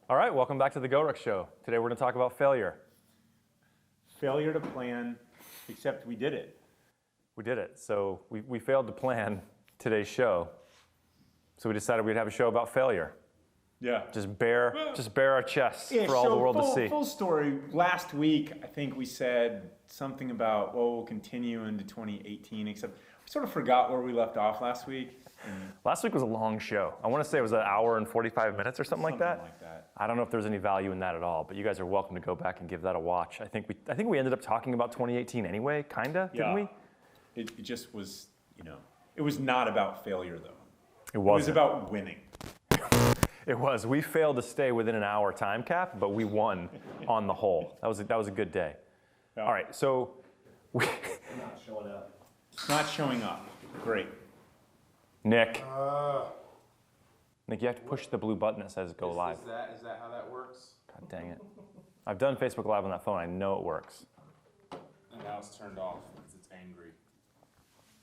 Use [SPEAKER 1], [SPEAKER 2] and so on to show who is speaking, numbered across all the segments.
[SPEAKER 1] All right, welcome back to the GORUCK show. Today we're going to talk about failure.
[SPEAKER 2] Failure to plan, except we did it.
[SPEAKER 1] We did it. So we failed to plan today's show. So we decided we'd have a show about failure.
[SPEAKER 2] Yeah.
[SPEAKER 1] Just bare our chests for all the world to see.
[SPEAKER 2] Full story. Last week, I think we said something about, well, we'll continue into 2018, except we sort of forgot where we left off last week.
[SPEAKER 1] Last week was a long show. I want to say it was an hour and 45 minutes or something like that. I don't know if there's any value in that at all, but you guys are welcome to go back and give that a watch. I think we ended up talking about 2018 anyway, kinda, didn't we?
[SPEAKER 2] It just was, it was not about failure though.
[SPEAKER 1] It was
[SPEAKER 2] about winning.
[SPEAKER 1] It was. We failed to stay within an hour time cap, but we won on the whole. That was a good day.
[SPEAKER 2] Yeah.
[SPEAKER 1] All right, so we
[SPEAKER 2] not showing up. Not showing up. Great.
[SPEAKER 1] Nick, you have to push the blue button that says go live.
[SPEAKER 3] Is that how that works?
[SPEAKER 1] God dang it. I've done Facebook Live on that phone. I know it works.
[SPEAKER 3] And now it's turned off because it's angry.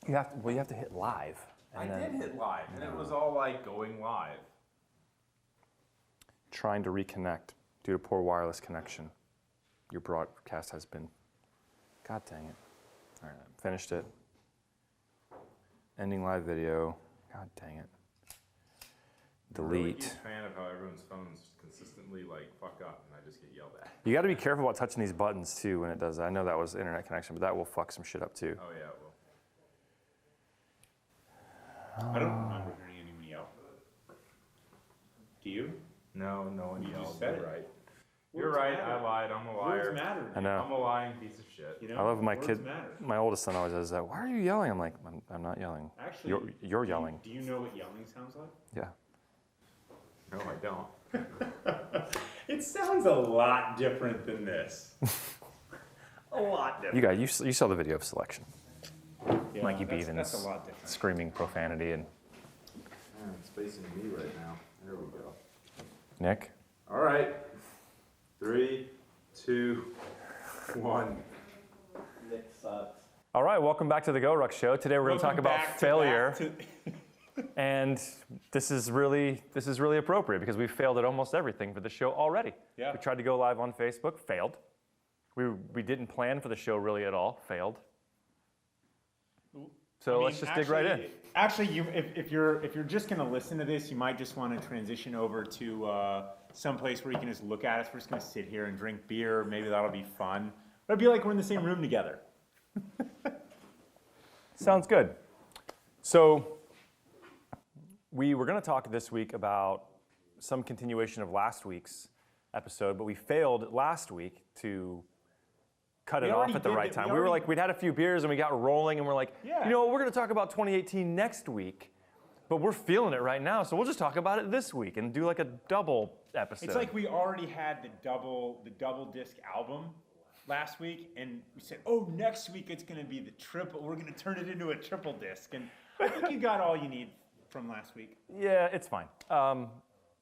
[SPEAKER 1] You have to hit live.
[SPEAKER 3] I did hit live, and it was all like going live.
[SPEAKER 1] Trying to reconnect due to poor wireless connection. Your broadcast has been. God dang it. All right, finished it. Ending live video. God dang it. Delete.
[SPEAKER 3] I'm a really huge fan of how everyone's phones consistently fuck up, and I just get yelled at.
[SPEAKER 1] You got to be careful about touching these buttons too when it does that. I know that was internet connection, but that will fuck some shit up too.
[SPEAKER 3] Oh yeah, it will.
[SPEAKER 2] I don't remember hearing anyone yell. Do you?
[SPEAKER 3] No one
[SPEAKER 2] You
[SPEAKER 3] yelled.
[SPEAKER 2] just said
[SPEAKER 3] You're
[SPEAKER 2] it.
[SPEAKER 3] right.
[SPEAKER 2] Words
[SPEAKER 3] You're right.
[SPEAKER 2] matter.
[SPEAKER 3] I lied. I'm a liar.
[SPEAKER 2] Words matter.
[SPEAKER 1] I know.
[SPEAKER 3] I'm a lying piece of shit.
[SPEAKER 1] I love my
[SPEAKER 2] Words
[SPEAKER 1] kid.
[SPEAKER 2] matter.
[SPEAKER 1] My oldest son always says that. Why are you yelling? I'm like, I'm not yelling.
[SPEAKER 2] Actually,
[SPEAKER 1] You're yelling.
[SPEAKER 2] Do you know what yelling sounds like?
[SPEAKER 1] Yeah.
[SPEAKER 3] No, I don't.
[SPEAKER 2] It sounds a lot different than this. A lot different.
[SPEAKER 1] You guys, you saw the video of selection.
[SPEAKER 2] Yeah,
[SPEAKER 1] Mikey
[SPEAKER 2] that's
[SPEAKER 1] Bevins
[SPEAKER 2] a lot different.
[SPEAKER 1] screaming profanity and
[SPEAKER 3] Man, it's facing me right now. There we go.
[SPEAKER 1] Nick.
[SPEAKER 3] All right. 3, 2, 1.
[SPEAKER 4] Nick sucks.
[SPEAKER 1] All right, welcome back to the GORUCK show. Today we're going to talk about failure, and this is really appropriate because we've failed at almost everything for the show already.
[SPEAKER 2] Yeah.
[SPEAKER 1] We tried to go live on Facebook, failed. We didn't plan for the show really at all, failed. So let's just dig right in.
[SPEAKER 2] Actually, if you're just going to listen to this, you might just want to transition over to some place where you can just look at us. We're just going to sit here and drink beer. Maybe that'll be fun. But it'd be like we're in the same room together.
[SPEAKER 1] Sounds good. So we were going to talk this week about some continuation of last week's episode, but we failed last week to cut it off at the right time. We'd had a few beers and we got rolling and we're like,
[SPEAKER 2] Yeah.
[SPEAKER 1] you know what, we're going to talk about 2018 next week, but we're feeling it right now, so we'll just talk about it this week and do like a double episode.
[SPEAKER 2] It's like we already had the double disc album last week, and we said, oh, next week it's going to be the triple. We're going to turn it into a triple disc, and I think you got all you need from last week.
[SPEAKER 1] Yeah, it's fine.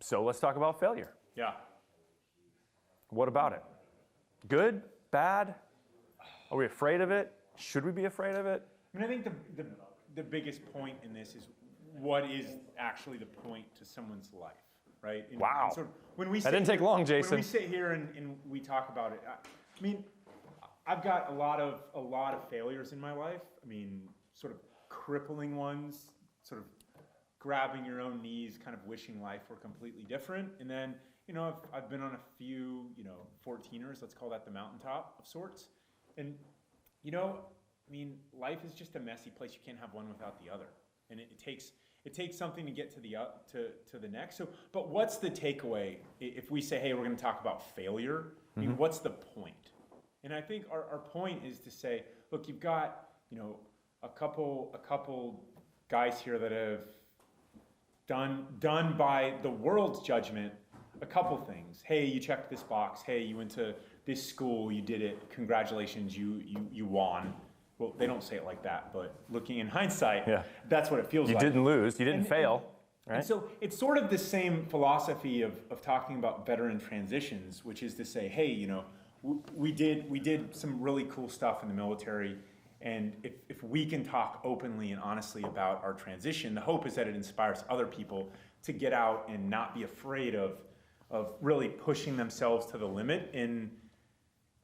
[SPEAKER 1] So let's talk about failure.
[SPEAKER 2] Yeah.
[SPEAKER 1] What about it? Good? Bad? Are we afraid of it? Should we be afraid of it?
[SPEAKER 2] I mean, I think the biggest point in this is what is actually the point to someone's life, right?
[SPEAKER 1] Wow.
[SPEAKER 2] So when we
[SPEAKER 1] That didn't take long, Jason.
[SPEAKER 2] When we sit here and we talk about it, I mean, I've got a lot of failures in my life. I mean, sort of crippling ones, sort of grabbing your own knees, kind of wishing life were completely different. And then, I've been on a few, 14ers, let's call that the mountaintop of sorts. And, life is just a messy place. You can't have one without the other. And it takes something to get to the next. So, but what's the takeaway if we say, hey, we're going to talk about failure? I mean, what's the point? And I think our point is to say, look, you've got, a couple guys here that have done by the world's judgment a couple things. Hey, you checked this box. Hey, you went to this school. You did it. Congratulations, you won. Well, they don't say it like that, but looking in hindsight, that's what it feels like.
[SPEAKER 1] You didn't lose. You didn't fail. Right?
[SPEAKER 2] And so it's sort of the same philosophy of talking about veteran transitions, which is to say, hey, we did some really cool stuff in the military, and if we can talk openly and honestly about our transition, the hope is that it inspires other people to get out and not be afraid of really pushing themselves to the limit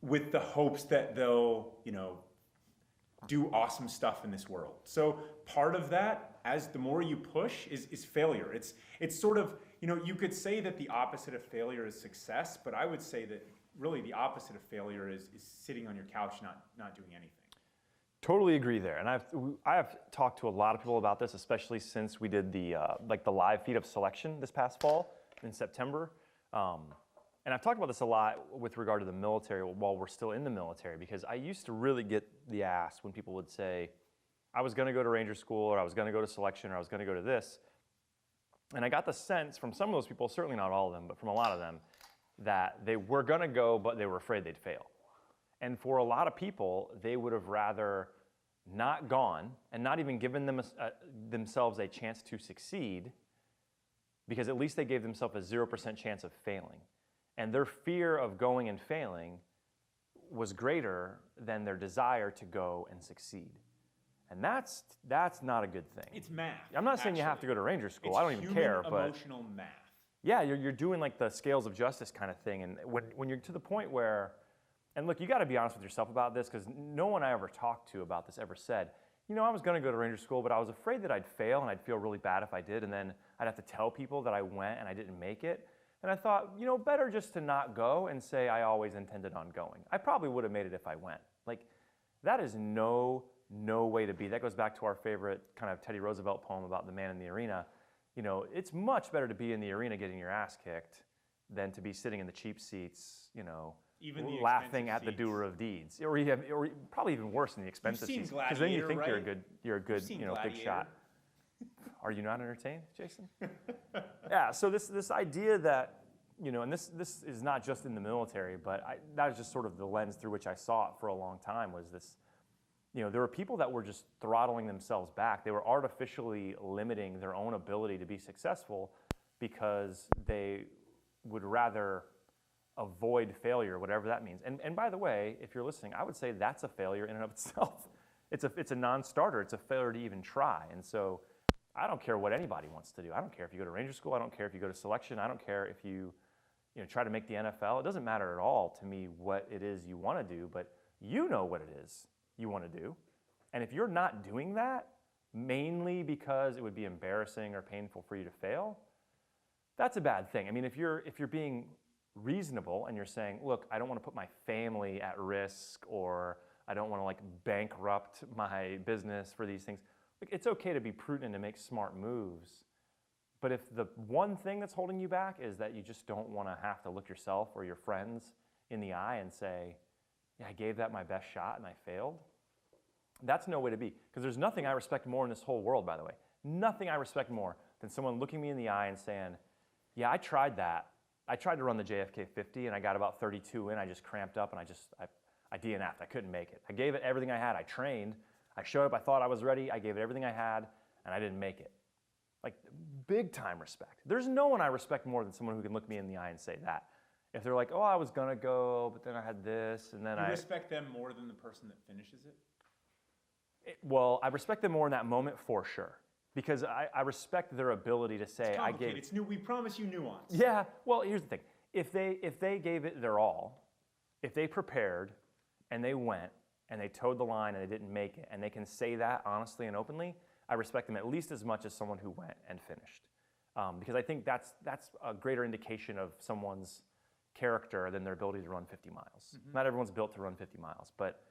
[SPEAKER 2] with the hopes that they'll, do awesome stuff in this world. So part of that, as the more you push, is failure. It's sort of, you could say that the opposite of failure is success, but I would say that really the opposite of failure is sitting on your couch not doing anything.
[SPEAKER 1] Totally agree there, and I have talked to a lot of people about this, especially since we did the live feed of selection this past fall in September, and I've talked about this a lot with regard to the military while we're still in the military, because I used to really get the ass when people would say, I was going to go to Ranger School, or I was going to go to selection, or I was going to go to this, and I got the sense from some of those people, certainly not all of them, but from a lot of them, that they were going to go, but they were afraid they'd fail. And for a lot of people, they would have rather not gone and not even given themselves a chance to succeed, because at least they gave themselves a 0% chance of failing. And their fear of going and failing was greater than their desire to go and succeed. And that's not a good thing.
[SPEAKER 2] It's math.
[SPEAKER 1] I'm not saying you have to go to Ranger School. I don't even care. But
[SPEAKER 2] emotional math.
[SPEAKER 1] Yeah, you're doing like the scales of justice kind of thing. And when you're to the point where, and look, you got to be honest with yourself about this, because no one I ever talked to about this ever said, I was going to go to Ranger School, but I was afraid that I'd fail and I'd feel really bad if I did, and then I'd have to tell people that I went and I didn't make it. And I thought, better just to not go and say I always intended on going. I probably would have made it if I went. Like, that is no way to be. That goes back to our favorite kind of Teddy Roosevelt poem about the man in the arena. It's much better to be in the arena getting your ass kicked than to be sitting in the cheap seats,
[SPEAKER 2] Even the
[SPEAKER 1] laughing at the
[SPEAKER 2] seats.
[SPEAKER 1] doer of deeds, or probably even worse than the expensive seats, because then you think
[SPEAKER 2] right?
[SPEAKER 1] you're a good, big
[SPEAKER 2] Gladiator.
[SPEAKER 1] shot. Are you not entertained, Jason? Yeah. So this idea that and this is not just in the military, but that is just sort of the lens through which I saw it for a long time. Was this, there were people that were just throttling themselves back. They were artificially limiting their own ability to be successful because they would rather avoid failure, whatever that means. And by the way, if you're listening, I would say that's a failure in and of itself. It's a non-starter. It's a failure to even try. And so I don't care what anybody wants to do. I don't care if you go to Ranger School. I don't care if you go to selection. I don't care if you try to make the NFL. It doesn't matter at all to me what it is you want to do, but you know what it is you want to do. And if you're not doing that, mainly because it would be embarrassing or painful for you to fail, that's a bad thing. I mean, if you're being reasonable and you're saying, look, I don't want to put my family at risk, or I don't want to bankrupt my business for these things, it's okay to be prudent and to make smart moves. But if the one thing that's holding you back is that you just don't want to have to look yourself or your friends in the eye and say, yeah, I gave that my best shot and I failed, that's no way to be. Because there's nothing I respect more in this whole world, by the way. Nothing I respect more than someone looking me in the eye and saying, yeah, I tried that. I tried to run the JFK 50 and I got about 32 in. I just cramped up and I DNF'd. I couldn't make it. I gave it everything I had. I trained. I showed up. I thought I was ready. I gave it everything I had and I didn't make it. Like, big time respect. There's no one I respect more than someone who can look me in the eye and say that. If they're like, oh, I was gonna go, but then I had this, and then
[SPEAKER 2] You respect them more than the person that finishes it?
[SPEAKER 1] Well, I respect them more in that moment for sure. Because I respect their ability to say, I gave.
[SPEAKER 2] It's new. We promise you nuance.
[SPEAKER 1] Yeah, well, here's the thing. If they gave it their all, if they prepared and they went and they towed the line and they didn't make it, and they can say that honestly and openly, I respect them at least as much as someone who went and finished. Because I think that's a greater indication of someone's character than their ability to run 50 miles. Mm-hmm. Not everyone's built to run 50 miles, but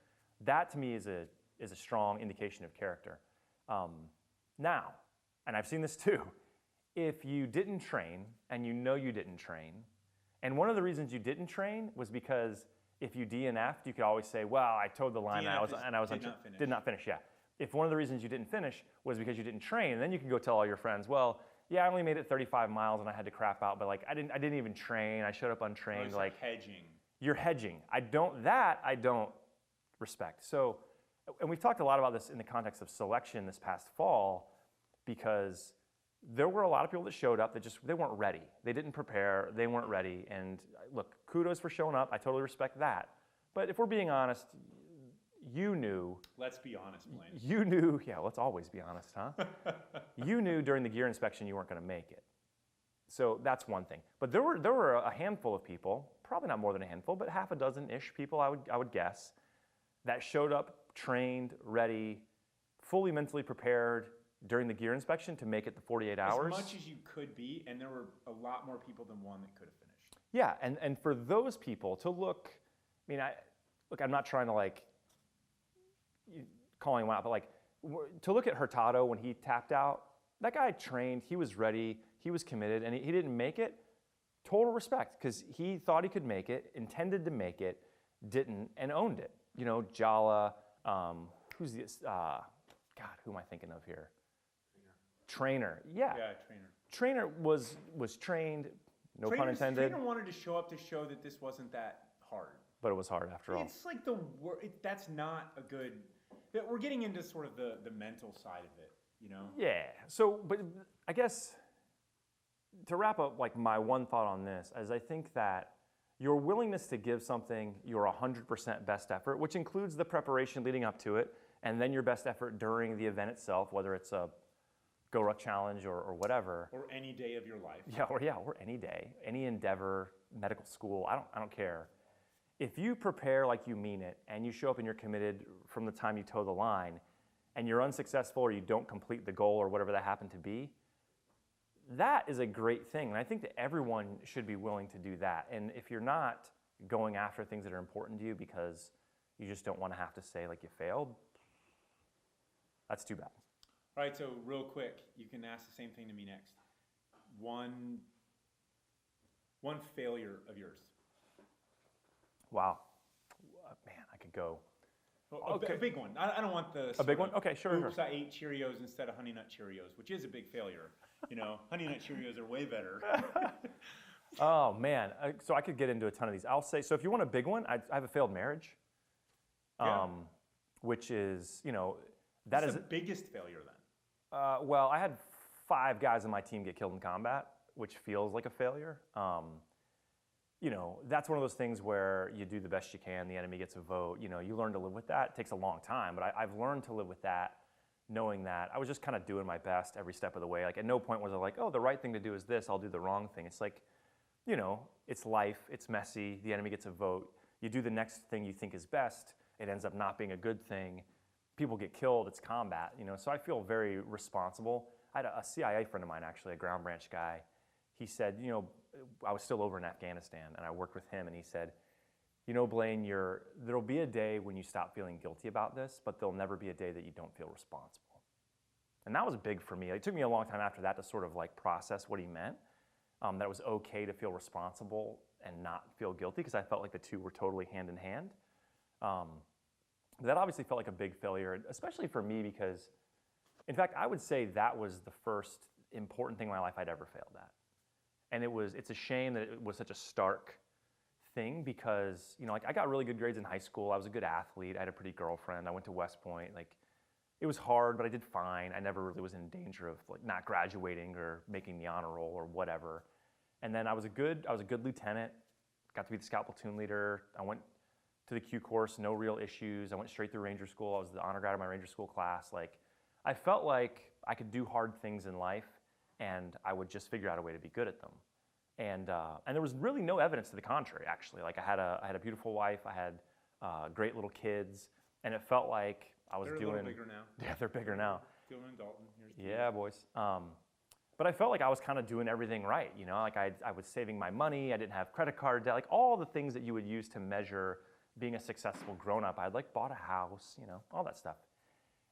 [SPEAKER 1] that to me is a strong indication of character. Now, and I've seen this too, if you didn't train and you know you didn't train, and one of the reasons you didn't train was because if you DNF'd, you could always say, well, I towed the line and I was did not finish, yeah. If one of the reasons you didn't finish was because you didn't train, then you can go tell all your friends, well, yeah, I only made it 35 miles and I had to crap out, but I didn't even train. I showed up untrained.
[SPEAKER 2] Like hedging.
[SPEAKER 1] You're hedging. I don't respect. So, and we've talked a lot about this in the context of selection this past fall, because there were a lot of people that showed up that they weren't ready. They didn't prepare. They weren't ready. And look, kudos for showing up. I totally respect that. But if we're being honest, you knew.
[SPEAKER 2] Let's be honest, Blayne.
[SPEAKER 1] You knew, yeah, let's always be honest, huh? You knew during the gear inspection you weren't going to make it. So that's one thing. But there were a handful of people, probably not more than a handful, but half a dozen-ish people, I would guess, that showed up, trained, ready, fully mentally prepared during the gear inspection to make it the 48 hours.
[SPEAKER 2] As much as you could be, and there were a lot more people than one that could have finished.
[SPEAKER 1] Yeah, and for those people to look, I mean, I'm not trying to like calling him out, but like to look at Hurtado when he tapped out, that guy trained, he was ready, he was committed, and he didn't make it. Total respect, because he thought he could make it, intended to make it, didn't, and owned it. You know, Jala, who's this? God, who am I thinking of here? Trainer. Yeah.
[SPEAKER 2] Yeah, Trainer.
[SPEAKER 1] Trainer was trained, no pun intended.
[SPEAKER 2] Trainer wanted to show up to show that this wasn't that hard.
[SPEAKER 1] But it was hard after all.
[SPEAKER 2] It's like that's not a good. We're getting into sort of the mental side of it, you know.
[SPEAKER 1] Yeah. So, but I guess to wrap up, like my one thought on this is I think that your willingness to give something your 100% best effort, which includes the preparation leading up to it, and then your best effort during the event itself, whether it's a GORUCK challenge or whatever.
[SPEAKER 2] Or any day of your life.
[SPEAKER 1] Or any day, any endeavor, medical school, I don't care. If you prepare like you mean it and you show up and you're committed from the time you toe the line and you're unsuccessful or you don't complete the goal or whatever that happened to be, that is a great thing. And I think that everyone should be willing to do that. And if you're not going after things that are important to you because you just don't want to have to say like you failed, that's too bad.
[SPEAKER 2] All right, so real quick, you can ask the same thing to me next. One failure of yours.
[SPEAKER 1] Wow. Man, I could go.
[SPEAKER 2] A big one. I don't want the
[SPEAKER 1] A big one? Okay, sure.
[SPEAKER 2] Oops, I ate Cheerios instead of Honey Nut Cheerios, which is a big failure. You know, Honey Nut Cheerios are way better.
[SPEAKER 1] Oh, man. So I could get into a ton of these. I'll say, so if you want a big one, I have a failed marriage, which is, you know, that is
[SPEAKER 2] the biggest failure then.
[SPEAKER 1] Well, I had 5 guys on my team get killed in combat, which feels like a failure. You know, that's one of those things where you do the best you can, the enemy gets a vote, you know, you learn to live with that. It takes a long time, but I've learned to live with that, knowing that I was just kind of doing my best every step of the way. Like at no point was I like, oh, the right thing to do is this, I'll do the wrong thing. It's like, you know, it's life, it's messy, the enemy gets a vote, you do the next thing you think is best, it ends up not being a good thing, people get killed, it's combat, you know, so I feel very responsible. I had a CIA friend of mine, actually, a ground branch guy, he said, you know, I was still over in Afghanistan and I worked with him and he said, you know, Blayne, there'll be a day when you stop feeling guilty about this, but there'll never be a day that you don't feel responsible. And that was big for me. It took me a long time after that to sort of like process what he meant, that it was okay to feel responsible and not feel guilty because I felt like the two were totally hand in hand. That obviously felt like a big failure, especially for me because, in fact, I would say that was the first important thing in my life I'd ever failed at. And it's a shame that it was such a stark thing because, you know, like I got really good grades in high school. I was a good athlete. I had a pretty girlfriend. I went to West Point. Like, it was hard, but I did fine. I never really was in danger of like not graduating or making the honor roll or whatever. And then I was a good lieutenant. Got to be the scout platoon leader. I went to the Q course, no real issues. I went straight through Ranger School. I was the honor grad of my Ranger School class. Like, I felt like I could do hard things in life and I would just figure out a way to be good at them. And there was really no evidence to the contrary, actually. Like I had a beautiful wife, I had great little kids, and it felt like I was
[SPEAKER 2] They're
[SPEAKER 1] doing.
[SPEAKER 2] a little bigger now.
[SPEAKER 1] Yeah, they're bigger now.
[SPEAKER 2] Dylan and Dalton.
[SPEAKER 1] Yeah, boys. But I felt like I was kind of doing everything right, you know. Like I was saving my money, I didn't have credit card debt, like all the things that you would use to measure being a successful grown-up. I'd like bought a house, you know, all that stuff.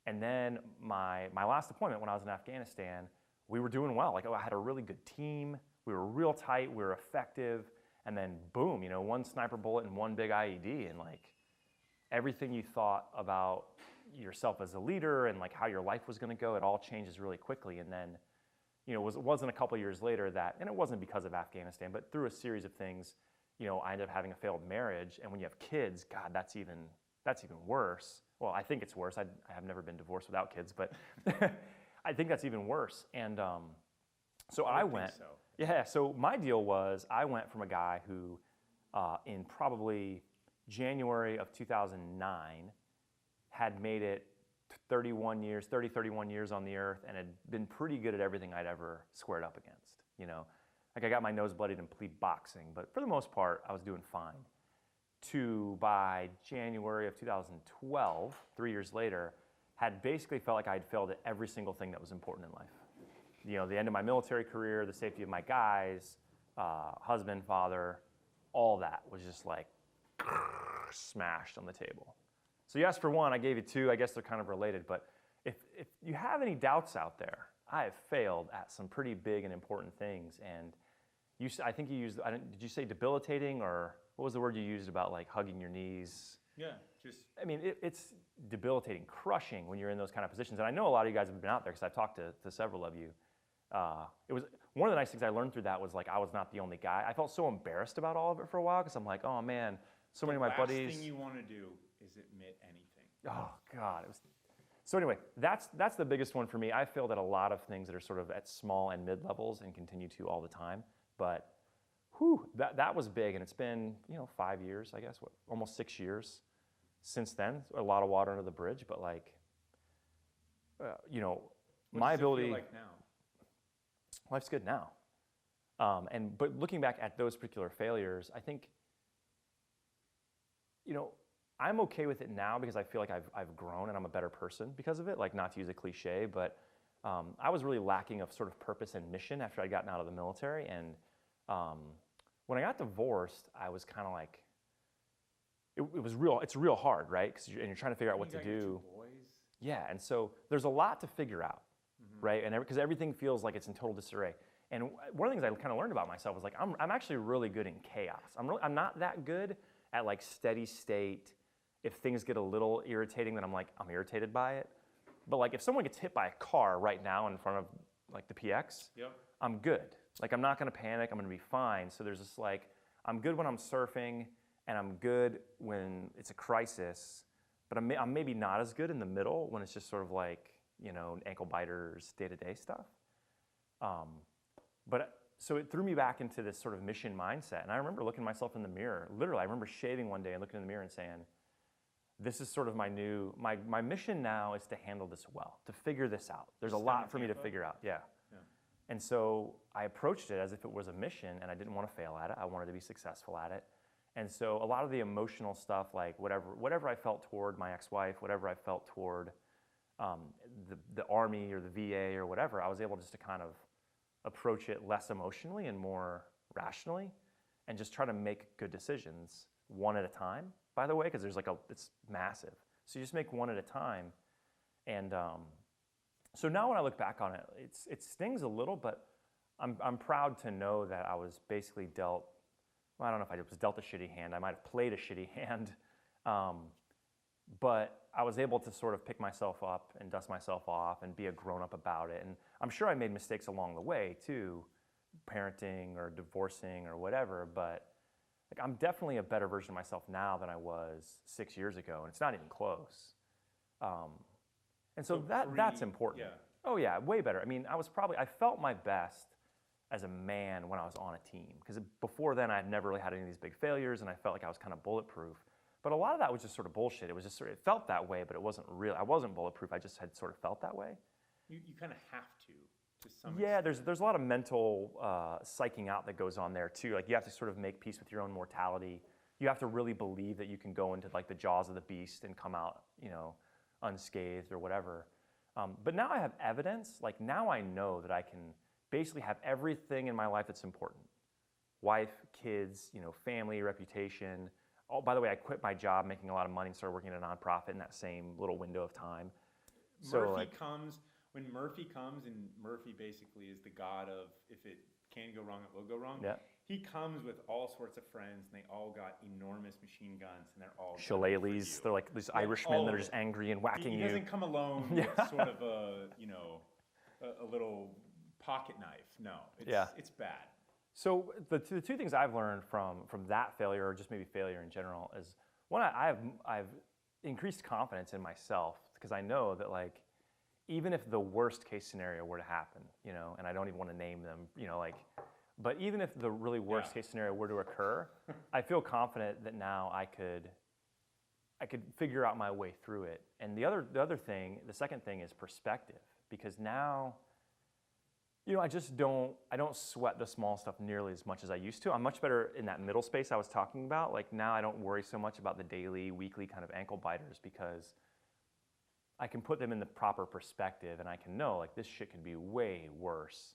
[SPEAKER 1] And then my last deployment when I was in Afghanistan, we were doing well. Like, I had a really good team. We were real tight. We were effective. And then boom, you know, one sniper bullet and one big IED, and like everything you thought about yourself as a leader and like how your life was going to go, it all changes really quickly. And then, you know, it wasn't a couple years later that, and it wasn't because of Afghanistan, but through a series of things, you know, I ended up having a failed marriage. And when you have kids, God, that's even worse. Well, I think it's worse. I have never been divorced without kids, but I think that's even worse. And so I went.
[SPEAKER 2] So.
[SPEAKER 1] Yeah, so my deal was I went from a guy who in probably January of 2009 had made it 30, 31 years on the earth and had been pretty good at everything I'd ever squared up against, you know. Like I got my nose bloodied in plea boxing, but for the most part, I was doing fine. To by January of 2012, 3 years later, had basically felt like I had failed at every single thing that was important in life. You know, the end of my military career, the safety of my guys, husband, father, all that was just like smashed on the table. So you asked for one, I gave you two. I guess they're kind of related, but if you have any doubts out there, I have failed at some pretty big and important things. And I think you used, did you say debilitating, or what was the word you used about like hugging your knees?
[SPEAKER 2] Yeah, just.
[SPEAKER 1] I mean, it's debilitating, crushing when you're in those kind of positions. And I know a lot of you guys have been out there because I've talked to several of you. It was one of the nice things I learned through that was like I was not the only guy. I felt so embarrassed about all of it for a while because I'm like, oh man, so many of my buddies.
[SPEAKER 2] The last thing you want to do is admit anything.
[SPEAKER 1] Oh God, it was. So anyway, that's the biggest one for me. I failed at a lot of things that are sort of at small and mid levels and continue to all the time. But that was big, and it's been 5 years, I guess, almost 6 years since then. A lot of water under the bridge, but like, my ability.
[SPEAKER 2] What does it feel like now?
[SPEAKER 1] Life's good now. But looking back at those particular failures, I think, I'm okay with it now because I feel like I've grown and I'm a better person because of it. Like, not to use a cliche, but I was really lacking of sort of purpose and mission after I'd gotten out of the military. And when I got divorced, I was kind of like, it was real. It's real hard, right? Because you're trying to figure out what to do.
[SPEAKER 2] Your two boys.
[SPEAKER 1] Yeah, and so there's a lot to figure out, right? And because everything feels like it's in total disarray. And one of the things I kind of learned about myself was like I'm actually really good in chaos. I'm not that good at like steady state. If things get a little irritating, then I'm irritated by it. But like if someone gets hit by a car right now in front of like the PX,
[SPEAKER 2] Yep.
[SPEAKER 1] I'm good. Like I'm not gonna panic. I'm gonna be fine. So there's this like I'm good when I'm surfing, and I'm good when it's a crisis. But I'm maybe not as good in the middle when it's just sort of like ankle biters, day-to-day stuff. So it threw me back into this sort of mission mindset. And I remember looking at myself in the mirror. Literally, I remember shaving one day and looking in the mirror and saying, this is sort of my mission now is to handle this well, to figure this out. There's a lot for me to figure out, yeah. And so I approached it as if it was a mission, and I didn't want to fail at it. I wanted to be successful at it. And so a lot of the emotional stuff, like whatever I felt toward my ex-wife, whatever I felt toward the Army or the VA or whatever, I was able just to kind of approach it less emotionally and more rationally, and just try to make good decisions one at a time, by the way, because it's massive. So you just make one at a time. And so now when I look back on it, it stings a little, but I'm proud to know that I was basically dealt, well, I don't know if I was dealt a shitty hand. I might have played a shitty hand. But I was able to sort of pick myself up and dust myself off and be a grown-up about it. And I'm sure I made mistakes along the way too, parenting or divorcing or whatever, but like I'm definitely a better version of myself now than I was 6 years ago, and it's not even close. And so that's important.
[SPEAKER 2] Yeah.
[SPEAKER 1] Oh yeah, way better. I mean, I felt my best as a man when I was on a team, because before then I had never really had any of these big failures, and I felt like I was kind of bulletproof. But a lot of that was just sort of bullshit. It was just it felt that way, but it wasn't real. I wasn't bulletproof. I just had sort of felt that way.
[SPEAKER 2] You kind of have to some
[SPEAKER 1] Yeah,
[SPEAKER 2] extent.
[SPEAKER 1] there's a lot of mental psyching out that goes on there too. Like you have to sort of make peace with your own mortality. You have to really believe that you can go into like the jaws of the beast and come out, unscathed or whatever. But now I have evidence. Like now I know that I can basically have everything in my life that's important: wife, kids, family, reputation. Oh, by the way, I quit my job making a lot of money and started working at a nonprofit in that same little window of time.
[SPEAKER 2] When Murphy comes, and Murphy basically is the god of if it can go wrong, it will go wrong.
[SPEAKER 1] Yeah.
[SPEAKER 2] He comes with all sorts of friends, and they all got enormous machine guns, and they're all
[SPEAKER 1] shillelaghs. They're like these Irishmen that are just angry and whacking
[SPEAKER 2] He
[SPEAKER 1] you.
[SPEAKER 2] doesn't come alone with sort of a little pocket knife. No, it's bad.
[SPEAKER 1] So the two things I've learned from that failure, or just maybe failure in general, is one, I've increased confidence in myself, because I know that like even if the worst case scenario were to happen, and I don't even want to name them, but even if the really worst case scenario were to occur, I feel confident that now I could figure out my way through it. And the second thing is perspective, because now I just don't sweat the small stuff nearly as much as I used to. I'm much better in that middle space I was talking about. Like now I don't worry so much about the daily, weekly kind of ankle biters because I can put them in the proper perspective and I can know like this shit could be way worse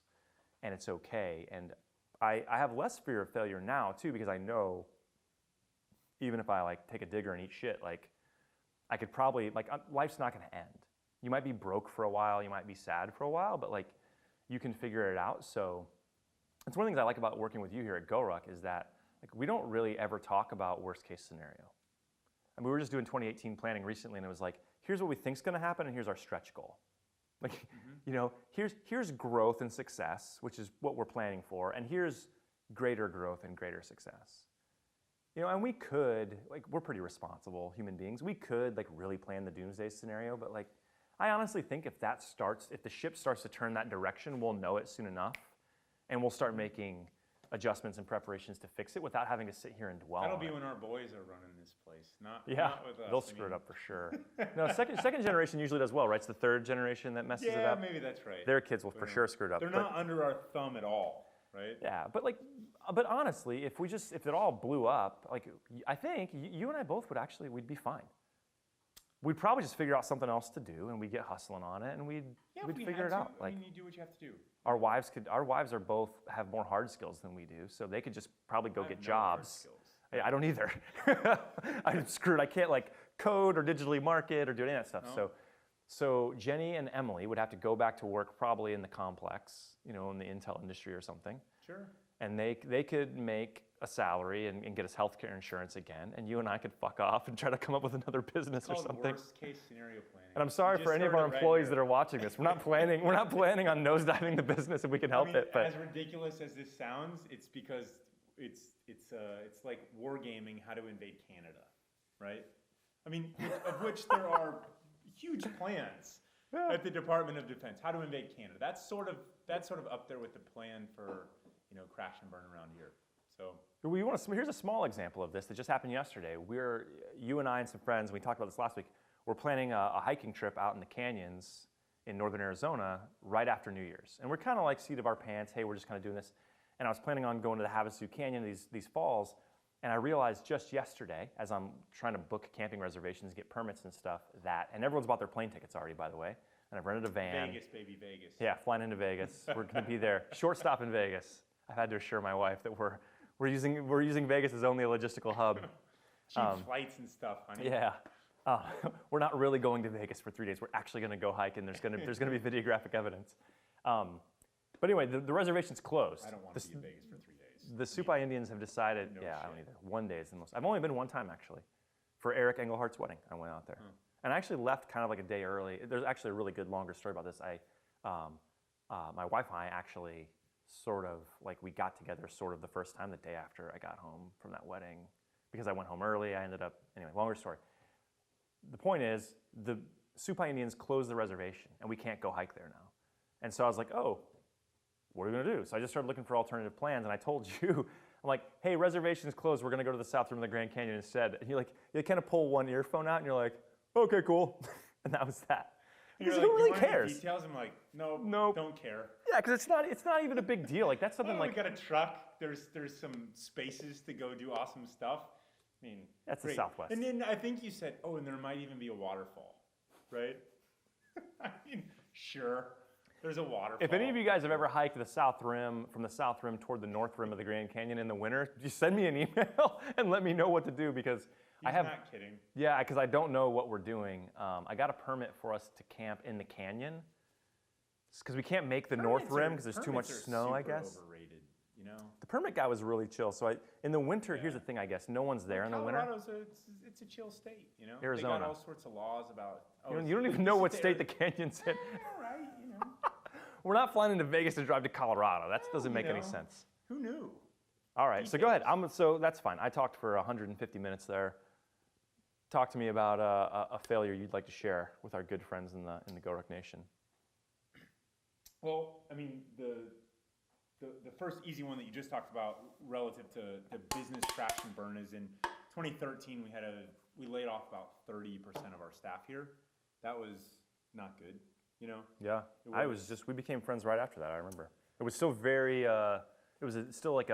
[SPEAKER 1] and it's okay. And I have less fear of failure now too because I know even if I like take a digger and eat shit, like I could probably, like life's not gonna end. You might be broke for a while, you might be sad for a while, but like you can figure it out. So it's one of the things I like about working with you here at GORUCK is that like we don't really ever talk about worst case scenario. And we were just doing 2018 planning recently and it was like, here's what we think's gonna happen and here's our stretch goal. Like, here's growth and success, which is what we're planning for, and here's greater growth and greater success. And we could, like, we're pretty responsible human beings. We could, like, really plan the doomsday scenario, but, like, I honestly think if the ship starts to turn that direction, we'll know it soon enough, and we'll start making adjustments and preparations to fix it without having to sit here and dwell
[SPEAKER 2] That'll
[SPEAKER 1] on
[SPEAKER 2] be
[SPEAKER 1] it.
[SPEAKER 2] when our boys are running this place, not with us.
[SPEAKER 1] They'll screw it up for sure. No, second generation usually does well, right? It's the third generation that messes it up.
[SPEAKER 2] Yeah, maybe that's right.
[SPEAKER 1] Their kids will for sure screw it up.
[SPEAKER 2] They're not under our thumb at all, right?
[SPEAKER 1] Yeah, but honestly, if it all blew up, like I think you and I both we'd be fine. We'd probably just figure out something else to do, and we'd get hustling on it, and we'd figure it out.
[SPEAKER 2] Like you do what you have to do.
[SPEAKER 1] Our wives are both have more hard skills than we do, so they could just probably go get jobs. I don't either. I'm screwed. I can't like code or digitally market or do any of that stuff.
[SPEAKER 2] No.
[SPEAKER 1] So Jenny and Emily would have to go back to work probably in the complex, in the Intel industry or something.
[SPEAKER 2] Sure.
[SPEAKER 1] And they could make a salary and get us healthcare insurance again, and you and I could fuck off and try to come up with another business or something.
[SPEAKER 2] Worst case scenario planning.
[SPEAKER 1] And I'm sorry for any of our employees that are watching this. We're not planning on nosediving the business if we can help it. But
[SPEAKER 2] as ridiculous as this sounds, it's because it's like wargaming how to invade Canada, right? I mean, of which there are huge plans at the Department of Defense. How to invade Canada. That's sort of up there with the plan for crash and burn around here. So
[SPEAKER 1] here's a small example of this that just happened yesterday. You and I and some friends, we talked about this last week, we're planning a hiking trip out in the canyons in northern Arizona right after New Year's. And we're kind of like seat of our pants, hey, we're just kind of doing this. And I was planning on going to the Havasu Canyon these falls, and I realized just yesterday, as I'm trying to book camping reservations, get permits and stuff, and everyone's bought their plane tickets already, by the way, and I've rented a van.
[SPEAKER 2] Vegas, baby, Vegas.
[SPEAKER 1] Yeah, flying into Vegas. We're going to be there. Short stop in Vegas. I've had to assure my wife that we're using Vegas as only a logistical hub.
[SPEAKER 2] Cheap flights and stuff, honey.
[SPEAKER 1] Yeah. We're not really going to Vegas for 3 days. We're actually going to go hike, and there's going to be videographic evidence. But anyway, the reservation's closed.
[SPEAKER 2] I don't want to be in Vegas for 3 days.
[SPEAKER 1] The Supai Indians have decided,
[SPEAKER 2] No
[SPEAKER 1] I
[SPEAKER 2] shit.
[SPEAKER 1] don't either. 1 day is the most. I've only been one time, actually. For Eric Englehart's wedding, I went out there. And I actually left kind of like a day early. There's actually a really good longer story about this. My wife and I actually we got together sort of the first time the day after I got home from that wedding. Because I went home early, anyway, longer story. The point is, the Supai Indians closed the reservation, and we can't go hike there now. And so I was like, oh, what are we gonna do? So I just started looking for alternative plans, and I told you, I'm like, hey, reservation's closed, we're gonna go to the south rim of the Grand Canyon instead. And you kind of pull one earphone out, and you're like, okay, cool. And that was that. Because who really cares?
[SPEAKER 2] Details? I'm like, no, don't care.
[SPEAKER 1] Yeah, because it's not even a big deal. Like that's something
[SPEAKER 2] we got a truck. There's some spaces to go do awesome stuff. I mean,
[SPEAKER 1] that's
[SPEAKER 2] great.
[SPEAKER 1] the Southwest.
[SPEAKER 2] And then I think you said, and there might even be a waterfall, right? I mean, sure, there's a waterfall.
[SPEAKER 1] If any of you guys have ever hiked the south rim, from the south rim toward the north rim of the Grand Canyon in the winter, just send me an email and let me know what to do because
[SPEAKER 2] He's not kidding.
[SPEAKER 1] Yeah, because I don't know what we're doing. I got a permit for us to camp in the canyon because we can't make the north rim because there's too much snow, I guess.
[SPEAKER 2] Overrated,
[SPEAKER 1] The permit guy was really chill. So in the winter, here's the thing, I guess, no one's there in the winter.
[SPEAKER 2] Colorado's it's a chill state,
[SPEAKER 1] Arizona.
[SPEAKER 2] They got all sorts of laws about.
[SPEAKER 1] You don't even know what state the canyon's in.
[SPEAKER 2] All right,
[SPEAKER 1] We're not flying into Vegas to drive to Colorado. That doesn't make any sense.
[SPEAKER 2] Who knew?
[SPEAKER 1] All right, so go ahead. So that's fine. I talked for 150 minutes there. Talk to me about a failure you'd like to share with our good friends in the GORUCK Nation.
[SPEAKER 2] Well, I mean, the first easy one that you just talked about relative to business crash and burn is in 2013 we laid off about 30% of our staff here. That was not good. you know?
[SPEAKER 1] Yeah, we became friends right after that, I remember. It was still very, still like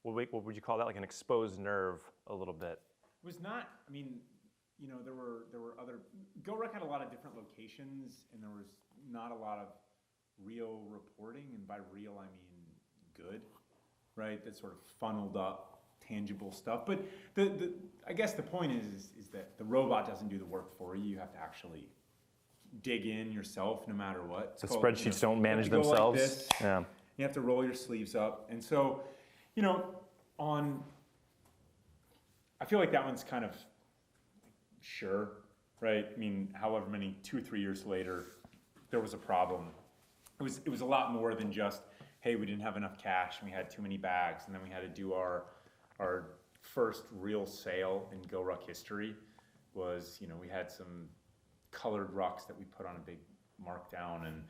[SPEAKER 1] what would you call that? Like an exposed nerve a little bit.
[SPEAKER 2] It was not, I mean, you know, there were other, GORUCK had a lot of different locations, and there was not a lot of real reporting, and by real I mean good, right? That sort of funneled up tangible stuff. But I guess the point is that the robot doesn't do the work for you. You have to actually dig in yourself no matter what.
[SPEAKER 1] The spreadsheets don't manage themselves.
[SPEAKER 2] Like this.
[SPEAKER 1] Yeah.
[SPEAKER 2] You have to roll your sleeves up. And so, you know, I feel like that one's kind of sure, right? I mean, however many, 2 or 3 years later, there was a problem. It was a lot more than just, hey, we didn't have enough cash and we had too many bags, and then we had to do our first real sale in GORUCK history. Was, you know, we had some colored rucks that we put on a big markdown, and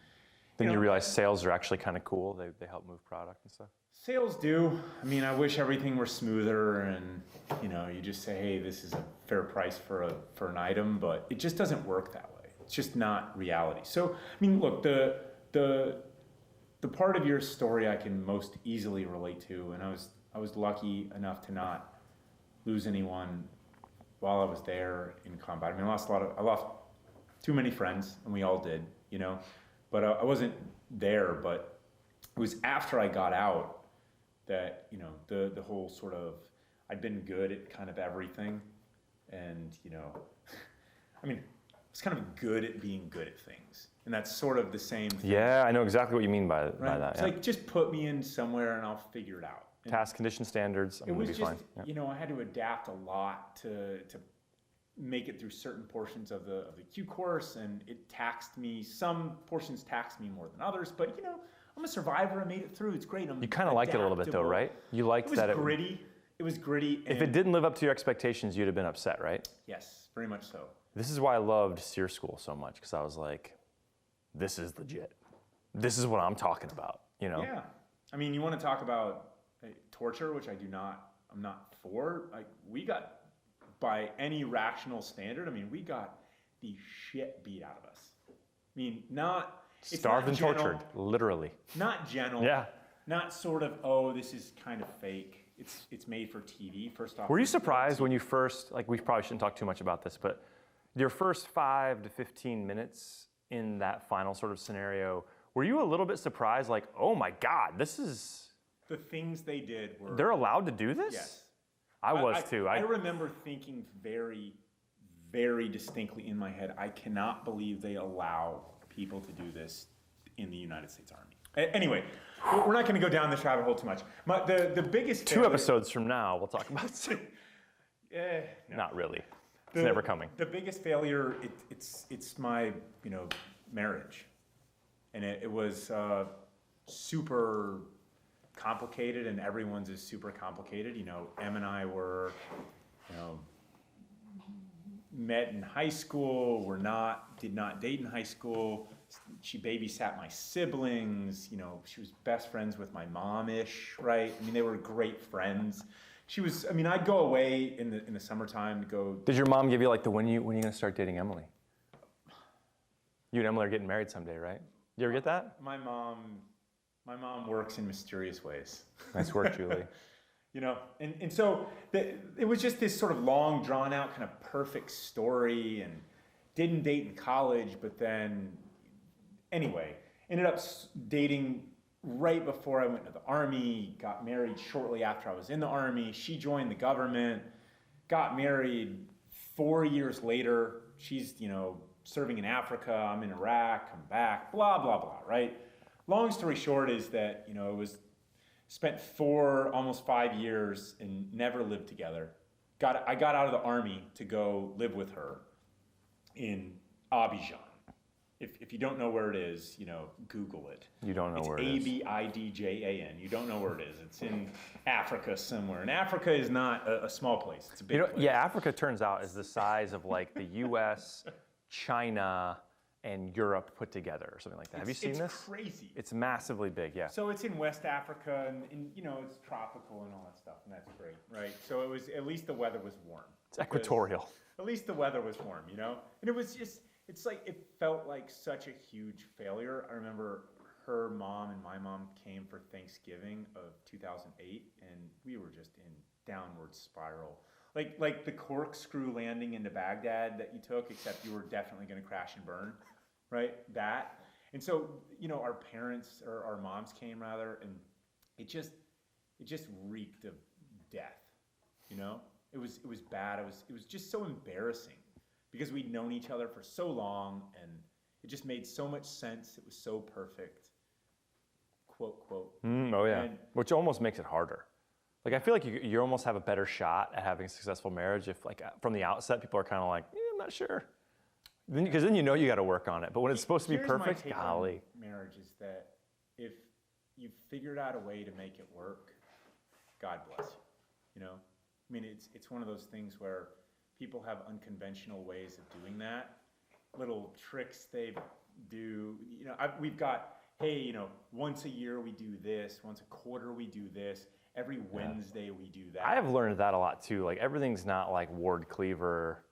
[SPEAKER 1] Then you realize sales are actually kind of cool. They help move product and stuff.
[SPEAKER 2] sales do. I mean, I wish everything were smoother, and you know, you just say, hey, this is a fair price for an item, but it just doesn't work that way. It's just not reality. So, I mean, look, the part of your story I can most easily relate to, and I was lucky enough to not lose anyone while I was there in combat. I mean, I lost too many friends, and we all did, you know. But I wasn't there. But it was after I got out that, you know, the whole sort of, I'd been good at kind of everything, and you know, I mean, I was kind of good at being good at things, and that's sort of the same thing.
[SPEAKER 1] Yeah, I know exactly what you mean by that.
[SPEAKER 2] It's like, just put me in somewhere and I'll figure it out. And
[SPEAKER 1] task condition standards, I'm going to be fine. Yeah.
[SPEAKER 2] You know, I had to adapt a lot to make it through certain portions of the Q course, and it taxed me. Some portions taxed me more than others, but you know, I'm a survivor. I made it through. It's great.
[SPEAKER 1] You kind of liked it a little bit though, right? You liked that
[SPEAKER 2] it was gritty. It was gritty.
[SPEAKER 1] If it didn't live up to your expectations, you'd have been upset, right?
[SPEAKER 2] Yes, very much so.
[SPEAKER 1] This is why I loved SEER school so much, because I was like, this is legit. This is what I'm talking about, you know?
[SPEAKER 2] Yeah. I mean, you want to talk about torture, which I'm not for. Like, we got, by any rational standard, I mean, we got the shit beat out of us. I mean,
[SPEAKER 1] starved and tortured, literally.
[SPEAKER 2] Not gentle.
[SPEAKER 1] Yeah.
[SPEAKER 2] Not sort of, oh, this is kind of fake. It's made for TV, first off.
[SPEAKER 1] Were you surprised when you first, like, we probably shouldn't talk too much about this, but your first 5 to 15 minutes in that final sort of scenario, were you a little bit surprised, like, oh my God, this is...
[SPEAKER 2] The things they did were...
[SPEAKER 1] They're allowed to do this?
[SPEAKER 2] Yes.
[SPEAKER 1] I was too.
[SPEAKER 2] I remember thinking very, very distinctly in my head, I cannot believe they allow people to do this in the United States Army. Anyway, we're not going to go down this rabbit hole too much. The biggest
[SPEAKER 1] Two episodes from now, we'll talk about it.
[SPEAKER 2] No.
[SPEAKER 1] Not really. It's never coming.
[SPEAKER 2] The biggest failure, it's my, you know, marriage. And it was super complicated, and everyone's is super complicated. You know, Em and I were, you know, met in high school, did not date in high school. She babysat my siblings, you know, she was best friends with my mom-ish, right? I mean, they were great friends. I'd go away in the summertime to go.
[SPEAKER 1] Did your mom give you like when are you going to start dating Emily? You and Emily are getting married someday, right? You ever get that?
[SPEAKER 2] My mom works in mysterious ways.
[SPEAKER 1] Nice work, Julie.
[SPEAKER 2] You know, and so it was just this sort of long, drawn out, kind of perfect story, and didn't date in college, but then, anyway, ended up dating right before I went to the Army, got married shortly after I was in the Army. She joined the government, got married 4 years later. She's, you know, serving in Africa, I'm in Iraq, come back, blah, blah, blah, right? Long story short is that, you know, it was spent 4, almost 5 years and never lived together. I got out of the Army to go live with her in Abidjan. If you don't know where it is, you know, Google it.
[SPEAKER 1] You don't know where it is.
[SPEAKER 2] It's Abidjan. You don't know where it is. It's in Africa somewhere. And Africa is not a small place. It's a big place.
[SPEAKER 1] Yeah, Africa turns out is the size of like the U.S., China, and Europe put together, or something like that. Have you seen this?
[SPEAKER 2] It's crazy.
[SPEAKER 1] It's massively big, yeah.
[SPEAKER 2] So it's in West Africa, and you know, it's tropical and all that stuff, and that's great, right? So it was, at least the weather was warm.
[SPEAKER 1] It's equatorial.
[SPEAKER 2] At least the weather was warm, you know? And it was just, it's like, it felt like such a huge failure. I remember her mom and my mom came for Thanksgiving of 2008, and we were just in downward spiral. Like the corkscrew landing into Baghdad that you took, except you were definitely going to crash and burn, right? That. And so, our parents, or our moms came rather, and it just reeked of death, It was bad. It was just so embarrassing because we'd known each other for so long, and it just made so much sense. It was so perfect. Quote, quote.
[SPEAKER 1] Oh yeah, which almost makes it harder. Like I feel like you almost have a better shot at having a successful marriage if like from the outset people are kind of like, I'm not sure. Because then you got to work on it. But when it's supposed to be perfect,
[SPEAKER 2] my take
[SPEAKER 1] golly.
[SPEAKER 2] On marriage is that if you've figured out a way to make it work, God bless you. I mean, it's one of those things where people have unconventional ways of doing that, little tricks they do. We've got, hey, once a year we do this, once a quarter we do this, every Wednesday we do that.
[SPEAKER 1] I have learned that a lot too. Like everything's not like Ward Cleaver.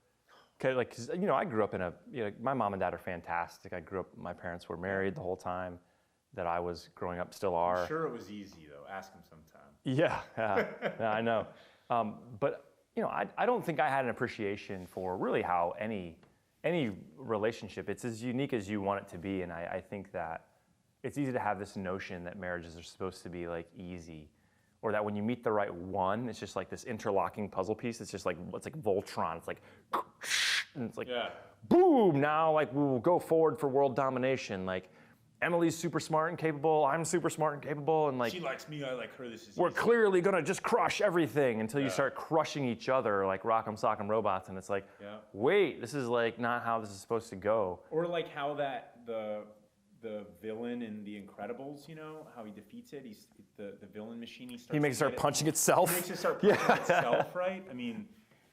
[SPEAKER 1] Okay, like, 'cause, I grew up in my mom and dad are fantastic. I grew up, my parents were married the whole time that I was growing up, still are.
[SPEAKER 2] I'm sure it was easy though. Ask them sometime.
[SPEAKER 1] Yeah, I know. But I don't think I had an appreciation for really how any relationship, it's as unique as you want it to be. And I think that it's easy to have this notion that marriages are supposed to be like easy, or that when you meet the right one, it's just like this interlocking puzzle piece. It's just like, it's like Voltron. It's like, and it's like, boom, now like we'll go forward for world domination. Like Emily's super smart and capable, I'm super smart and capable, and like
[SPEAKER 2] she likes me, I like her, this is
[SPEAKER 1] we're
[SPEAKER 2] easy.
[SPEAKER 1] clearly gonna just crush everything until you start crushing each other like Rock'em Sock'em Robots, and it's like, wait, this is like not how this is supposed to go.
[SPEAKER 2] Or like how the villain in The Incredibles, how he defeats it. He's the villain machine.
[SPEAKER 1] He makes it start punching itself.
[SPEAKER 2] He makes it start punching itself, right? I mean,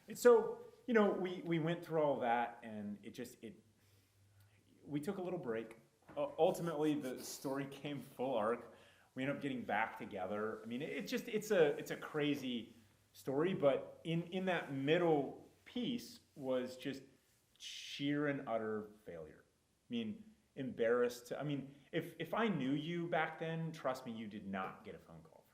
[SPEAKER 2] it's so we went through all that, and we took a little break. Ultimately, the story came full arc. We ended up getting back together. I mean, it's a crazy story, but in that middle piece was just sheer and utter failure. I mean, embarrassed. If I knew you back then, trust me, you did not get a phone call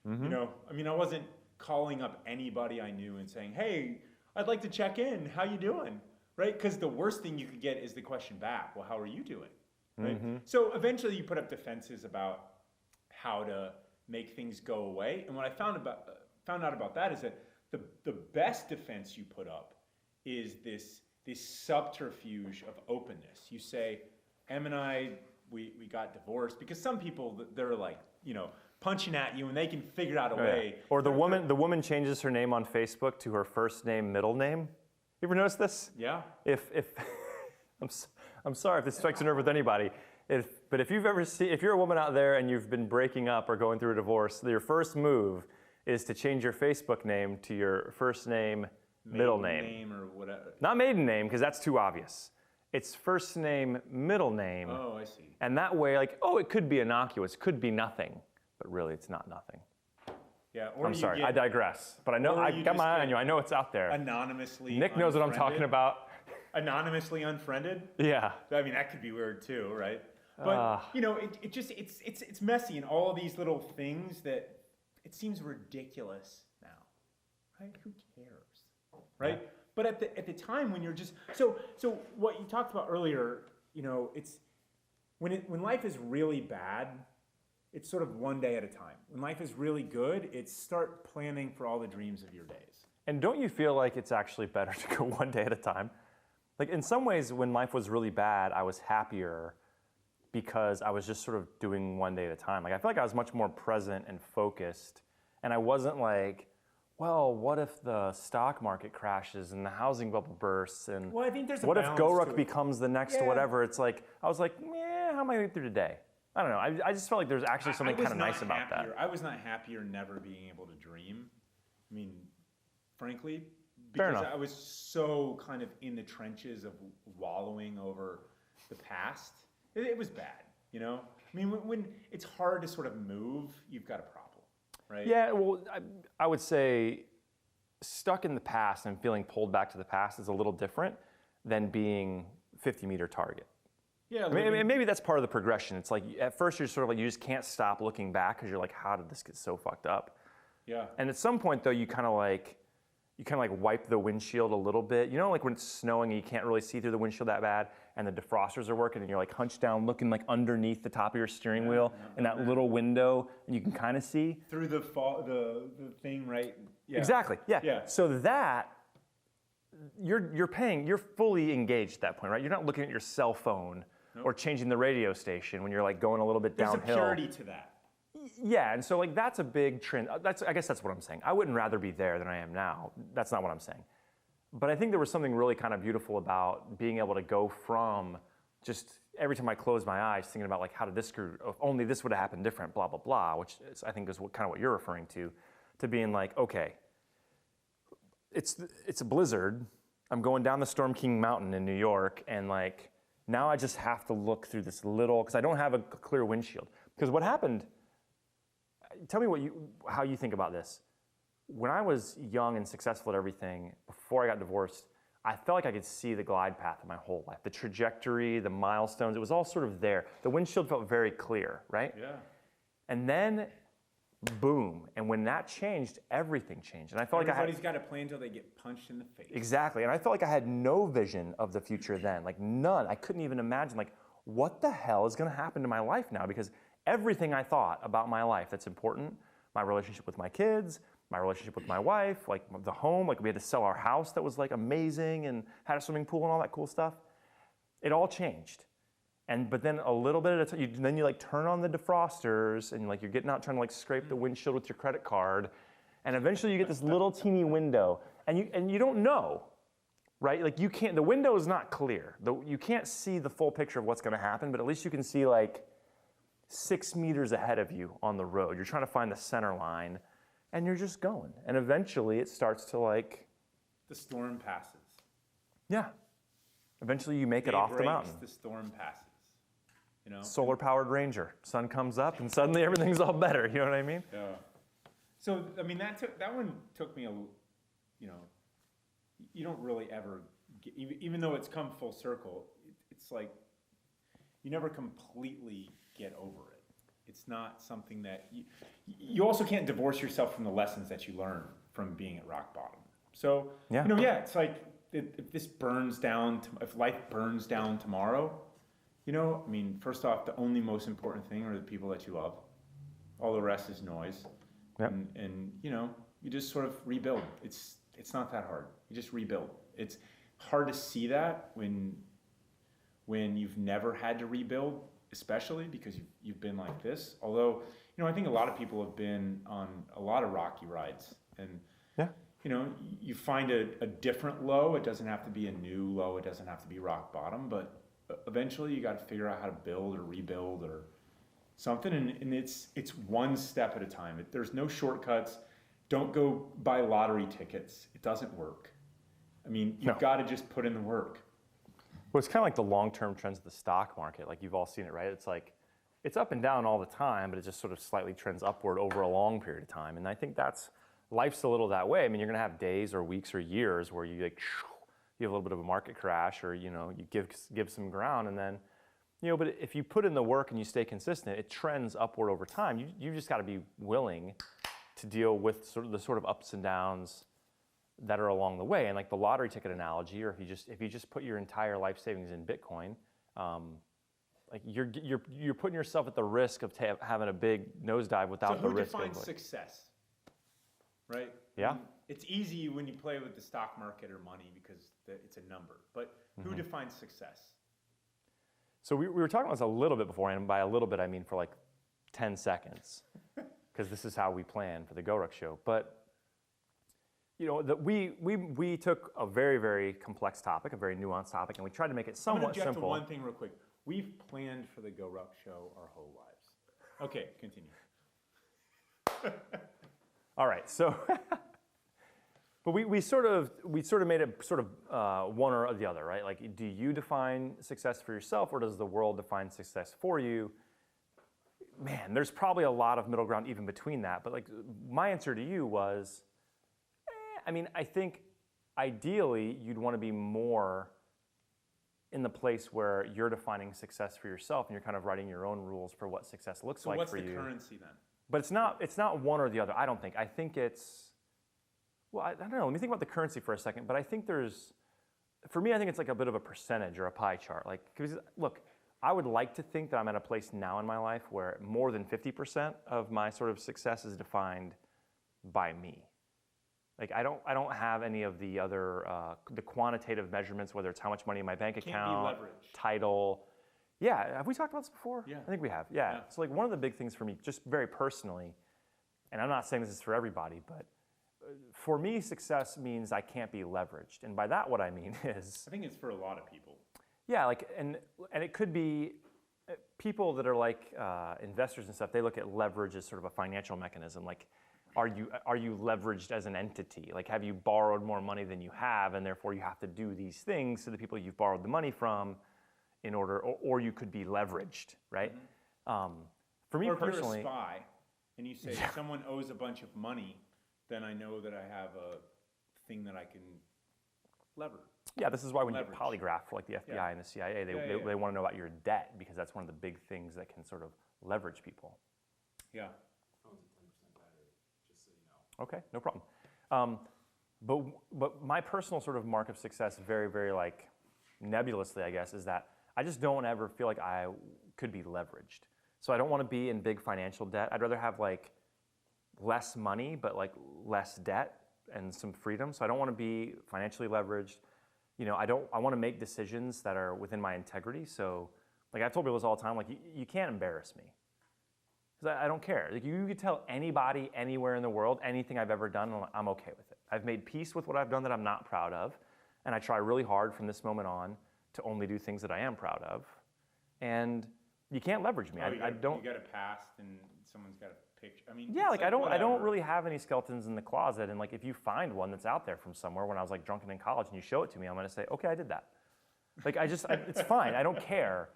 [SPEAKER 2] from me. I wasn't calling up anybody I knew and saying, hey, I'd like to check in. How you doing? Right? Because the worst thing you could get is the question back, well, how are you doing? Right? So eventually you put up defenses about how to make things go away. And what I found out about that is that the best defense you put up is this subterfuge of openness. You say, Em and I, we got divorced, because some people, they're like, punching at you and they can figure out a way.
[SPEAKER 1] Or the woman changes her name on Facebook to her first name, middle name. You ever notice this?
[SPEAKER 2] Yeah.
[SPEAKER 1] If I'm sorry if this strikes a nerve with anybody, but if you're a woman out there and you've been breaking up or going through a divorce, your first move is to change your Facebook name to your first name, middle name.
[SPEAKER 2] Or whatever.
[SPEAKER 1] Not maiden name, because that's too obvious. It's first name, middle name.
[SPEAKER 2] Oh, I see.
[SPEAKER 1] And that way, like, it could be innocuous, could be nothing, but really it's not nothing.
[SPEAKER 2] Yeah, or
[SPEAKER 1] I'm sorry, I digress. But I know, I got my eye on you, I know it's out there.
[SPEAKER 2] Anonymously
[SPEAKER 1] Nick knows what I'm talking about.
[SPEAKER 2] Anonymously unfriended?
[SPEAKER 1] Yeah.
[SPEAKER 2] I mean, that could be weird too, right? But, it's messy, and all these little things that it seems ridiculous now, right? Who cares, right? Yeah. But at the time when you're just, so what you talked about earlier, it's, when life is really bad, it's sort of one day at a time. When life is really good, it's start planning for all the dreams of your days.
[SPEAKER 1] And don't you feel like it's actually better to go one day at a time? Like in some ways, when life was really bad, I was happier because I was just sort of doing one day at a time. Like I feel like I was much more present and focused, and I wasn't like, well, what if the stock market crashes and the housing bubble bursts, and
[SPEAKER 2] well, I think there's a
[SPEAKER 1] what if
[SPEAKER 2] balance
[SPEAKER 1] GORUCK
[SPEAKER 2] to it.
[SPEAKER 1] becomes the next whatever? It's like, I was like, how am I getting through today? I don't know. I just felt like there's actually something kind of nice about that.
[SPEAKER 2] I was not happier never being able to dream. I mean, frankly,
[SPEAKER 1] Fair
[SPEAKER 2] because
[SPEAKER 1] enough.
[SPEAKER 2] I was so kind of in the trenches of wallowing over the past. It was bad, I mean, when it's hard to sort of move, you've got a problem, right?
[SPEAKER 1] Yeah, well, I would say stuck in the past and feeling pulled back to the past is a little different. than being 50-meter target.
[SPEAKER 2] Yeah,
[SPEAKER 1] I mean, and maybe that's part of the progression. It's like at first you're sort of like you just can't stop looking back because you're like, how did this get so fucked up?
[SPEAKER 2] yeah.
[SPEAKER 1] And at some point though, you kind of like wipe the windshield a little bit. You know, like when it's snowing and you can't really see through the windshield that bad, and the defrosters are working, and you're like hunched down, looking like underneath the top of your steering wheel in that little window, and you can kind of see
[SPEAKER 2] Through the thing, right? Yeah.
[SPEAKER 1] exactly. Yeah.
[SPEAKER 2] Yeah.
[SPEAKER 1] So that you're fully engaged at that point, right? You're not looking at your cell phone or changing the radio station when you're like going a little bit
[SPEAKER 2] There's
[SPEAKER 1] downhill.
[SPEAKER 2] a purity to that.
[SPEAKER 1] Yeah, and so like that's a big trend. I guess that's what I'm saying. I wouldn't rather be there than I am now. That's not what I'm saying. But I think there was something really kind of beautiful about being able to go from just every time I close my eyes thinking about like how did this screw, if only this would have happened different, blah, blah, blah, which is, I think is kind of what you're referring to being like, okay, it's a blizzard. I'm going down the Storm King Mountain in New York, and like now I just have to look through this little, because I don't have a clear windshield. Because what happened, tell me how you think about this. When I was young and successful at everything, before I got divorced, I felt like I could see the glide path of my whole life. The trajectory, the milestones, it was all sort of there. The windshield felt very clear, right?
[SPEAKER 2] Yeah.
[SPEAKER 1] And then, boom. And when that changed, everything changed. And I felt
[SPEAKER 2] Everybody's got a plan until they get punched in the face.
[SPEAKER 1] Exactly. And I felt like I had no vision of the future then, like none. I couldn't even imagine, like, what the hell is going to happen to my life now? Because everything I thought about my life that's important, my relationship with my kids, my relationship with my wife, like the home, like we had to sell our house that was like amazing and had a swimming pool and all that cool stuff. It all changed. But then a little bit at a time, then you like turn on the defrosters and like you're getting out trying to like scrape the windshield with your credit card. And eventually you get this little teeny window and you don't know, right? Like you can't, the window is not clear. You can't see the full picture of what's gonna happen, but at least you can see like 6 meters ahead of you on the road. You're trying to find the center line. And you're just going. And eventually it starts to like...
[SPEAKER 2] The storm passes.
[SPEAKER 1] Yeah. Eventually you make it
[SPEAKER 2] Day
[SPEAKER 1] off the
[SPEAKER 2] breaks,
[SPEAKER 1] mountain.
[SPEAKER 2] The storm passes. You know?
[SPEAKER 1] Solar powered Ranger. Sun comes up and suddenly everything's all better. You know what I mean?
[SPEAKER 2] Yeah. So, I mean, that one took me you know, you don't really ever, even though it's come full circle, it's like, you never completely get over it. It's not something that you also can't divorce yourself from the lessons that you learn from being at rock bottom. So,
[SPEAKER 1] Yeah.
[SPEAKER 2] you know, yeah, it's like if this burns down, if life burns down tomorrow, you know, I mean, first off, the only most important thing are the people that you love. All the rest is noise.
[SPEAKER 1] Yep.
[SPEAKER 2] And you know, you just sort of rebuild. It's not that hard. You just rebuild. It's hard to see that when you've never had to rebuild, especially because you've been like this. Although, you know, I think a lot of people have been on a lot of rocky rides, and
[SPEAKER 1] Yeah.
[SPEAKER 2] you know, you find a different low. It doesn't have to be a new low. It doesn't have to be rock bottom, but eventually you got to figure out how to build or rebuild or something. And it's one step at a time. There's no shortcuts. Don't go buy lottery tickets. It doesn't work. I mean, you've got to just put in the work.
[SPEAKER 1] Well, it's kind of like the long-term trends of the stock market. Like you've all seen it, right? It's like, it's up and down all the time, but it just sort of slightly trends upward over a long period of time. And I think life's a little that way. I mean, you're gonna have days or weeks or years where you like, you have a little bit of a market crash or, you know, you give some ground and then, you know, but if you put in the work and you stay consistent, it trends upward over time. You just gotta be willing to deal with the sort of ups and downs that are along the way. And like the lottery ticket analogy, or if you just put your entire life savings in Bitcoin, like you're putting yourself at the risk of having a big nosedive without the risk of.
[SPEAKER 2] So who defines success? Right?
[SPEAKER 1] Yeah.
[SPEAKER 2] I mean, it's easy when you play with the stock market or money because it's a number. But who defines success?
[SPEAKER 1] So we were talking about this a little bit before, and by a little bit I mean for like 10 seconds, because this is how we plan for the GORUCK show. But you know, we took a very, very complex topic, a very nuanced topic, and we tried to make it somewhat
[SPEAKER 2] I'm gonna object
[SPEAKER 1] simple.
[SPEAKER 2] to one thing real quick. We've planned for the GORUCK show our whole lives. Okay, continue.
[SPEAKER 1] All right, so, but we sort of made it sort of one or the other, right? Like, do you define success for yourself, or does the world define success for you? Man, there's probably a lot of middle ground even between that. But like, my answer to you was, I mean, I think ideally you'd want to be more in the place where you're defining success for yourself and you're kind of writing your own rules for what success looks
[SPEAKER 2] So
[SPEAKER 1] like
[SPEAKER 2] what's
[SPEAKER 1] for
[SPEAKER 2] the
[SPEAKER 1] you.
[SPEAKER 2] currency then?
[SPEAKER 1] But it's not one or the other. I don't think. I think it's, well, I don't know. Let me think about the currency for a second. But I think for me, I think it's like a bit of a percentage or a pie chart. Like, because look, I would like to think that I'm at a place now in my life where more than 50% of my sort of success is defined by me. Like I don't have any of the other the quantitative measurements, whether it's how much money in my bank account,
[SPEAKER 2] Can't be leveraged.
[SPEAKER 1] title. Yeah, have we talked about this before?
[SPEAKER 2] Yeah.
[SPEAKER 1] I think we have. Yeah. So like one of the big things for me, just very personally, and I'm not saying this is for everybody, but for me, success means I can't be leveraged. And by that, what I mean is,
[SPEAKER 2] I think it's for a lot of people.
[SPEAKER 1] yeah, like, and it could be people that are like investors and stuff. They look at leverage as sort of a financial mechanism. Like, are you leveraged as an entity? Like, have you borrowed more money than you have, and therefore you have to do these things to the people you've borrowed the money from, in order, or you could be leveraged, right? For me
[SPEAKER 2] Or if
[SPEAKER 1] personally,
[SPEAKER 2] you're a spy and you say someone owes a bunch of money, then I know that I have a thing that I can lever.
[SPEAKER 1] yeah, this is why when you get
[SPEAKER 2] Leverage.
[SPEAKER 1] polygraphed for like the FBI
[SPEAKER 2] Yeah.
[SPEAKER 1] and the CIA, they
[SPEAKER 2] Yeah.
[SPEAKER 1] they want to know about your debt because that's one of the big things that can sort of leverage people.
[SPEAKER 2] Yeah.
[SPEAKER 3] Phone's at 10% battery, just so you know.
[SPEAKER 1] Okay, no problem. But my personal sort of mark of success, very, very like nebulously, I guess, is that I just don't ever feel like I could be leveraged. So I don't want to be in big financial debt. I'd rather have like less money, but like less debt and some freedom. So I don't want to be financially leveraged. You know, I want to make decisions that are within my integrity. So like I've told people this all the time, like you can't embarrass me. Because I don't care. Like you could tell anybody anywhere in the world anything I've ever done, and I'm okay with it. I've made peace with what I've done that I'm not proud of, and I try really hard from this moment on to only do things that I am proud of. And you can't leverage me. I don't.
[SPEAKER 2] You got a past and someone's got a picture. I mean,
[SPEAKER 1] Yeah,
[SPEAKER 2] it's
[SPEAKER 1] like I don't
[SPEAKER 2] whatever.
[SPEAKER 1] really have any skeletons in the closet. And like if you find one that's out there from somewhere when I was like drunken in college and you show it to me, I'm gonna say, okay, I did that. Like it's fine. I don't care.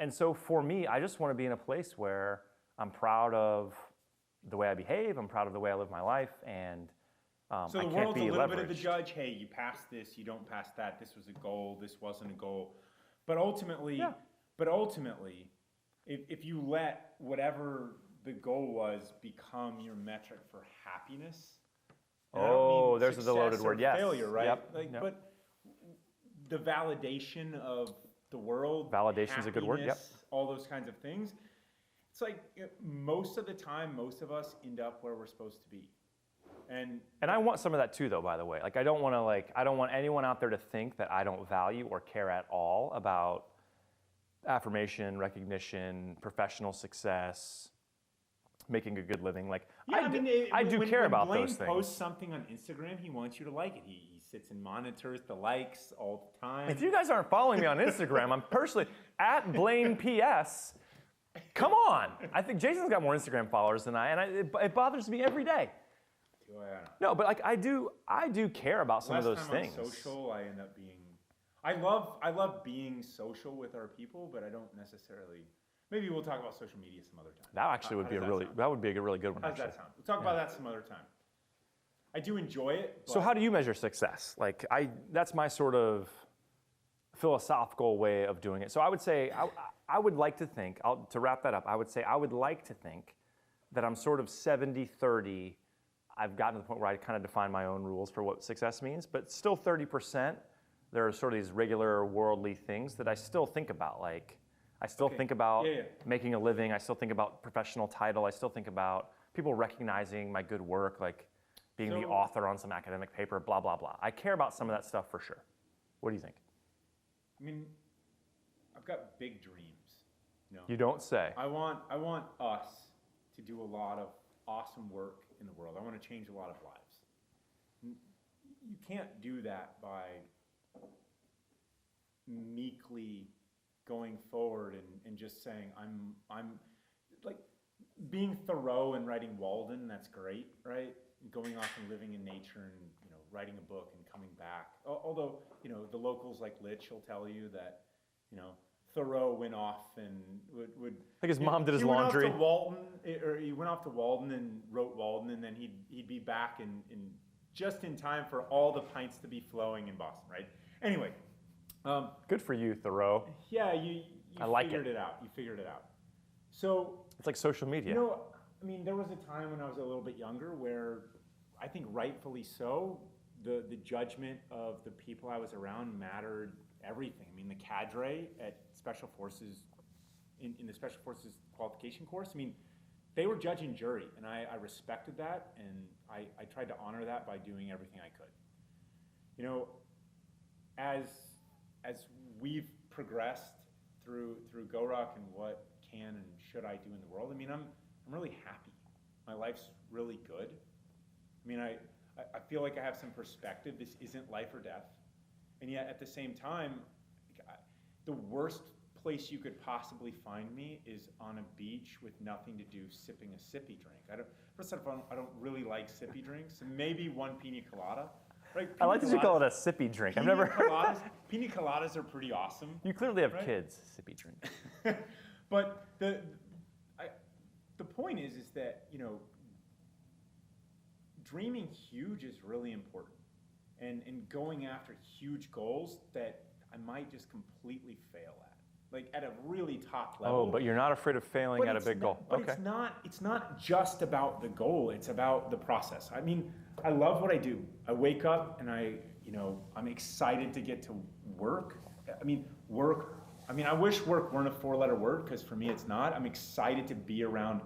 [SPEAKER 1] And so for me, I just want to be in a place where I'm proud of the way I behave. I'm proud of the way I live my life, and
[SPEAKER 2] So
[SPEAKER 1] I
[SPEAKER 2] the
[SPEAKER 1] can't
[SPEAKER 2] world's
[SPEAKER 1] be
[SPEAKER 2] a little bit of the
[SPEAKER 1] leveraged.
[SPEAKER 2] judge. Hey, you passed this, you don't pass that. This was a goal. This wasn't a goal. But ultimately,
[SPEAKER 1] Yeah.
[SPEAKER 2] if you let whatever the goal was become your metric for happiness. and I don't
[SPEAKER 1] Oh,
[SPEAKER 2] mean
[SPEAKER 1] there's the loaded
[SPEAKER 2] success or
[SPEAKER 1] word. Yes.
[SPEAKER 2] failure, right?
[SPEAKER 1] Yep.
[SPEAKER 2] Like,
[SPEAKER 1] Yep.
[SPEAKER 2] but the validation of the world,
[SPEAKER 1] Validation's a good word, yep.
[SPEAKER 2] happiness, all those kinds of things. It's like most of the time, most of us end up where we're supposed to be. And
[SPEAKER 1] I want some of that too, though. By the way, like I don't want anyone out there to think that I don't value or care at all about affirmation, recognition, professional success, making a good living. Like I do care about
[SPEAKER 2] Blayne
[SPEAKER 1] those things.
[SPEAKER 2] Posts something on Instagram, he wants you to like it. He sits and monitors the likes all the time.
[SPEAKER 1] If you guys aren't following me on Instagram, I'm personally at Blayne PS. Come on, I think Jason's got more Instagram followers than I, and it bothers me every day. No, but like I do care about some of those
[SPEAKER 2] Last time
[SPEAKER 1] things.
[SPEAKER 2] on social, I end up being. I love being social with our people, but I don't necessarily. Maybe we'll talk about social media some other time.
[SPEAKER 1] That actually would be that would be a really good one.
[SPEAKER 2] How does
[SPEAKER 1] Actually.
[SPEAKER 2] that sound? We'll talk about that some other time. I do enjoy it. But
[SPEAKER 1] So how do you measure success? Like that's my sort of philosophical way of doing it. So I would say I would like to think, to wrap that up, I would say I would like to think that I'm sort of 70-30. I've gotten to the point where I kind of define my own rules for what success means, but still 30%, there are sort of these regular worldly things that I still think about. Like I still think about making a living. I still think about professional title. I still think about people recognizing my good work, like being the author on some academic paper, blah, blah, blah. I care about some of that stuff for sure. What do you think?
[SPEAKER 2] I mean, I've got big dreams.
[SPEAKER 1] You don't say.
[SPEAKER 2] I want us to do a lot of awesome work in the world. I want to change a lot of lives. You can't do that by meekly going forward and just saying I'm like being Thoreau and writing Walden. That's great, right? Going off and living in nature and writing a book and coming back. Although the locals like Litch will tell you that Thoreau went off and would
[SPEAKER 1] like his mom did his
[SPEAKER 2] he went
[SPEAKER 1] laundry.
[SPEAKER 2] Off to Walden, or he went off to Walden and wrote Walden, and then he'd be back in just in time for all the pints to be flowing in Boston, right? Anyway,
[SPEAKER 1] Good for you, Thoreau.
[SPEAKER 2] Yeah, you
[SPEAKER 1] I like
[SPEAKER 2] figured it out. You figured it out. So,
[SPEAKER 1] It's like social media.
[SPEAKER 2] you know, I mean, there was a time when I was a little bit younger where I think rightfully so, the judgment of the people I was around mattered everything. I mean, the cadre at Special Forces, in the Special Forces qualification course, I mean, they were judge and jury, and I respected that, and I tried to honor that by doing everything I could. You know, as we've progressed through GORUCK and what can and should I do in the world, I mean, I'm really happy. My life's really good. I mean, I feel like I have some perspective. This isn't life or death. And yet at the same time, the worst place you could possibly find me is on a beach with nothing to do, sipping a sippy drink. First of all, I don't really like sippy drinks. Maybe one pina colada. Right?
[SPEAKER 1] I like that you call it a sippy drink. I've never heard.
[SPEAKER 2] Pina coladas are pretty awesome.
[SPEAKER 1] You clearly have
[SPEAKER 2] Right?
[SPEAKER 1] kids, sippy drink.
[SPEAKER 2] But the point is that, you know, dreaming huge is really important, and going after huge goals that I might just completely fail at, like at a really top level.
[SPEAKER 1] Oh, but you're not afraid of failing
[SPEAKER 2] But
[SPEAKER 1] at a
[SPEAKER 2] it's
[SPEAKER 1] big
[SPEAKER 2] not-
[SPEAKER 1] goal.
[SPEAKER 2] But
[SPEAKER 1] Okay.
[SPEAKER 2] it's not just about the goal, it's about the process. I mean, I love what I do. I wake up and I'm excited to get to work. I mean, I wish work weren't a 4-letter word, because for me it's not. I'm excited to be around